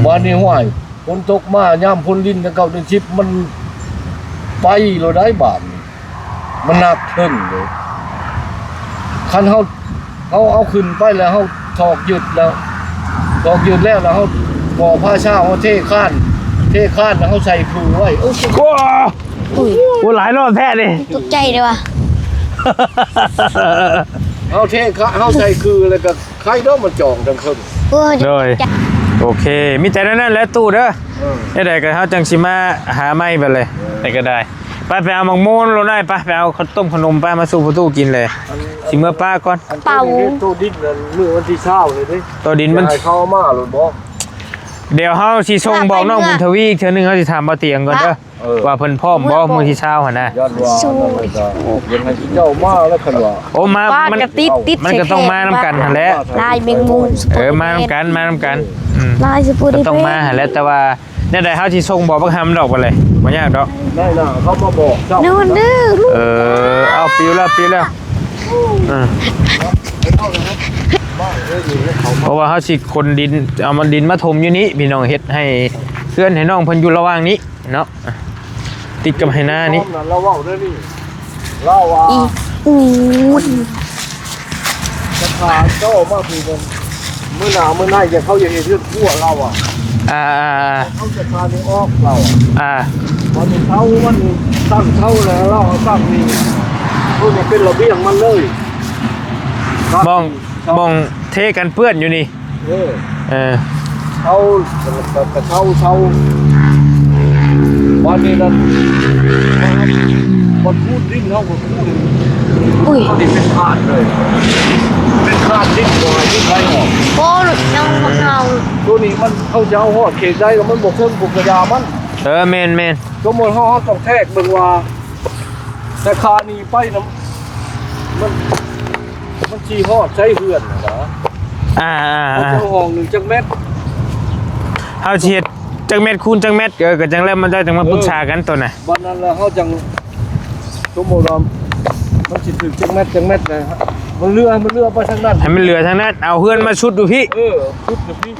B: บ้านนี้ห้วยฝนตกมาย่ามพ้นลิ้นตะเก่าตะชิปมันไปเราได้บาทมันหนักถึงเลยคันเฮาเอาขึ้นไปแล้วเฮาถอกหยุดแล้วถอกหยุดแล้วเฮาบ่อผ้าเช่าเฮาเทข้านแล้วเฮาใส่คือไว้โอ้โห
A: โอ้หลายรอบแท้ดิ
C: ตกใจเลยว่ะ
B: เอาเทคะเอาใส่คือแล้วก็ใครเนาะมันจองทั้งคืน
A: โดยโอเคมีแต่นั้นแหละตู้เด้อได้ก็เฮาจังสิมาหาไม้ไปเลยได้ก็ได้ไปเอาหมักโมนเราได้ไปเอาข้าวต้มขนมไปมาสู่ประตูกินเลยสิเมื่อป้าก่อน
C: เป่า
B: ตู้ดินนั่นมื้อวันที่20เลยดิ
A: ตัวดินมัน
B: ให้เข้ามาหรือบ่
A: เดี๋ยวเฮาสิส่งบอกน้องบุญทวีเทื่อนึงเฮาสิถามบ่เตียงก่อนเด้อว่าเพิ่นพร้อมบ่มื้อที่20หั่นน่ะ
B: ยันว่านั่นเลยจ้ะยังให้เจ้ามาแล้วคันว่า
A: โอ้มา
C: บ้าน
A: มัน
C: กระติดติด
A: มันก็ต้องมานำกันหั่นแหละ
C: ลายแมงมุม
A: มานำกัน
C: ลายสปู
A: ก็
C: ดิ
A: ต้องมาหั่นแหละแต่ว่าเนี่ยได้เฮาสิส่งบอกบักหำดอกไปเลยบ่ยากดอก
B: ได้น่ะเขามาบอกเจ้า
C: นู่นดื้อลูก
A: เอาปิวแล้วเพราะว่าเขาสิคนดินเอามันดินมาถมอยู่นี้พี่น้องเฮ็ดให้เพื่อนให้น้องเพิ่นอยู่ระหว่างนี้เนาะติดกับไหหน้านี้
B: เราเว้าได้นี่เล่าว่า
C: อู้ย
B: จะขาเจ้ามาคือมันมื้อหน้ามื้อหน้าจะเขาอย่าเฮ็ดเรื่องทั่วเราอ่ะเขาจะพานี่ออกเราวันนี้เขามันตั้งเขาแล้วเราตั้งนี่พวกนี้เป็นระเบียงมันเลย
A: มองเทกันเปื้อนอยู่นี่
B: เขาแต่เขาวันนี้นั่นคนพูดดิ้นเขาก็พูด
C: อุ้ย
B: เขาดิ้นเป็นขาดเลยเป็นขาดดิ้นลอยดิ้นไรออก
C: โอ้ยน้องมะนาว
B: ตัวนี้มันเขาจะเอาหอดเขตได้แล้วมันบกเครื่องบุกกระยามัน
A: เมน
B: สมมติเขาต้องแทกเบิ่งว่าแต่คานีไปนะมันชีหอดใช้เหือนนะเขาจะห้อง1 จักเม็ด
A: เฮาสิเฮ็ดจังเม็ดคูณจังเม็ดก็จังแล้วมันได้จังมาปรึกษากันตัวน่ะ
B: บัดนั้นแล้วเขาจังสมมติว่ามันสิถึงจักเม็ดเลยฮะมันเรือไปทางนั้น
A: ให้มันเหลือทางนั้นเอาเฮือนมาชุดดูพี่
B: ชุดพี่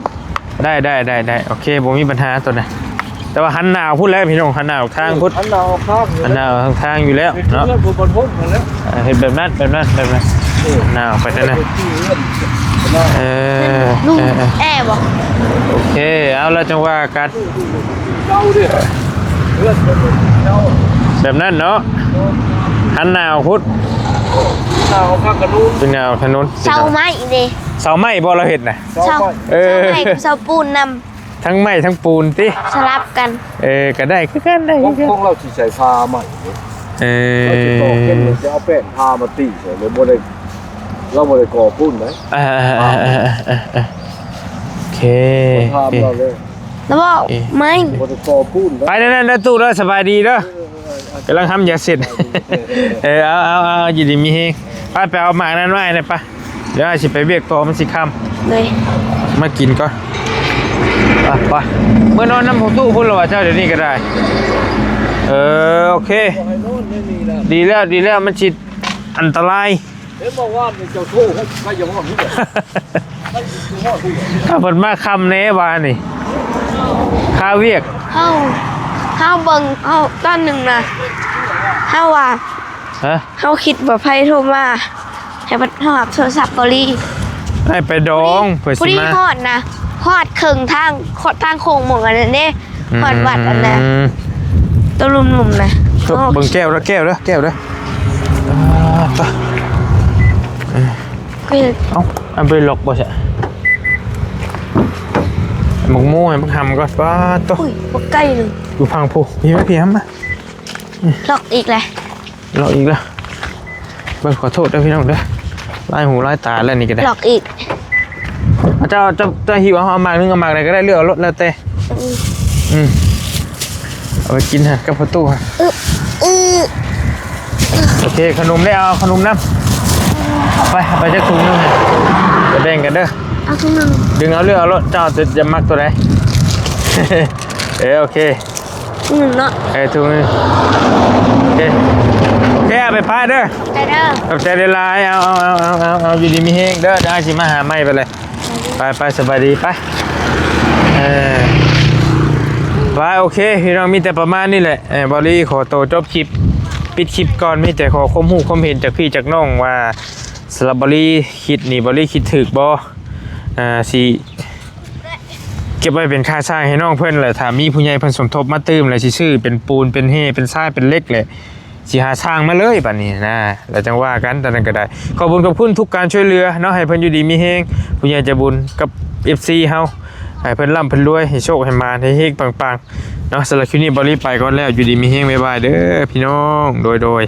A: ได้โอเคผมมีปัญหาตัวน่ะแต่ว่าหันหน้าพูดแล้วพี่น้องหันหน้าออกทางพุทธ
B: หันหน้าออกข้าง
A: หันหน้าออกทางอยู่แล้ว
B: เนาะ
A: เนาะ
B: เรื่องบนห้องนั่นแหละ
A: เห็นแบบนั้น
B: เอ
A: หนาวไปนั่นนะเออ
C: ลุง
A: เออเออ
C: แอบบอก
A: โอเคเอาละจังว่ากัน
B: เจ้าดิเลือดเจ้า
A: แบบนั้นเนาะหันหนาวพุทธ
B: เจ้าข้างกระนู้น
A: เป็นหนาวถนน
C: เสาไม้ดิ
A: เสาไม้บ่เราเห็นน่ะ
C: เสา
A: เออ
C: เสาไม้กับเสาปูนน
A: ทั้งไม้ทั้งปูนติ
C: ำสลับกัน
A: ก็ได้คือกันได้
B: ข
A: คือกัน
B: องเราสิใส่ผ้าใหม่
A: เอ
B: เราจะต่อเข้มจะเอาแป้งผ้ามาตีใส่เลยบ่ได้เราบ่ได้ก่อปุ้นไหม
A: โอเค
B: ผ้าเราเลย
C: แล้วบอกไม่
B: บ่ได้ก่อปุ้นไหม
A: ไปนั่นนะตู้เด้อสบายดีเด้อกำลังทำยาเสร็จเอาอยู่ดีมีเฮงไปเอาหมากนั้นไว้นะปะเดี๋ยวอาสิไปเวียกตัวมันสิค่
C: เลย
A: ำมากินก่อนไปเมื่อนอนน้ำของตู้พุ่นหรอวะเจ้าเดี๋ยวนี้ก็ได้โอเค
B: ให้โน่นไม่มีแล้ว
A: ดีแล้วมันจิตอันตราย
B: เห็นบอกว่าเจ้าโทษให้ยังว่าพี่ให้คือว่าพี่
A: ถ้าเพิ่นมาคำเน้วานี่ข้าเวียก
C: เข้าเบิ่งเข้าตอนหนึ่งนะเข้าว่า
A: ฮะ
C: เข้าคิดว่าไพ่โทรมาให้พัดหอบโทรศัพท์บรี
A: ให้ไปดองเผื่อ
C: บุ
A: สิ
C: รี
A: มา
C: ฮอดนะฮอดครึ่งทางทางโค้งหมองอันนั้นเนี่ยฮอดวัดอันนั้นตัวลุ่มๆนะ
A: เบิ่งแก้วแล้วแก้วแล้วไป
C: ก็เลย
A: เอาอันไปหลอกบ่ใช่หมกมู่ให้มันทำก่อนป้าตัว
C: อุ้ยพวกใกล้เลย
A: ดูพังผู้พี่ไม่เพียมมา
C: ล็อกอีกเลย
A: หลอกอีกแล้วเบิ่งขอโทษด้วยพี่น้องเด้อไล่หูไล่ตาแล้วนี่ก็ได้
C: ล็อกอีก
A: เจ้าหิวเอาหมากนึงเอาหมากอะไรก็ได้เลือกเอารถแล้วแต่เอาไปกินฮะกับประตูฮะโอเคขนมได้เอาขนมน้ำเอาไปจะถุงนึงฮะจะแบ่งกันเด้อ
C: เอาทุกนึง
A: ดึงเอาเลือกเอารถเจ้าจะมักตัวไหน โอเค
C: ทุกนึงเนาะ
A: ถุงนึงโอเคเอาไปพาเด้อ
C: ไปเด้อ
A: ขอบใจได้หลายเอาอยู่ดีมีเฮงเด้อเดี๋ยวอาชิมาหาไม่ไปเลยไปสบายดีไปไปโอเคพี่น้องมีแต่ประมาณนี้แหละบอลลี่ขอตัวจบคลิปปิดคลิปก่อนมีแต่ขอความรู้ความเห็นจากพี่จากน้องว่าสลับบอลลี่คิดนี่บอลลี่คิดถึกบ่สิเก็บไว้เป็นค่าสร้างให้น้องเพิ่นแหละถ้ามีผู้ใหญ่เพิ่นสมทบมาตื้มแล้วสิซื้อเป็นปูนเป็นเฮเป็นทรายเป็นเหล็กเลยสิหาสร้างมาเลยบัดนี้นะแล้วจังว่ากันตอนนั้นก็ได้ขอบคุณทุกการช่วยเหลือเนาะให้เพิ่นอยู่ดีมีเฮงผู้ใหญ่ใจบุญกับ FC เฮาให้เพิ่นร่ำเพิ่นรวยให้โชคให้มาให้เฮงปังๆเนาะสำหรับคลิปนี้บอลลี่ไปก่อนแล้วอยู่ดีมีเฮงบ๊ายบายเด้อพี่น้องโดย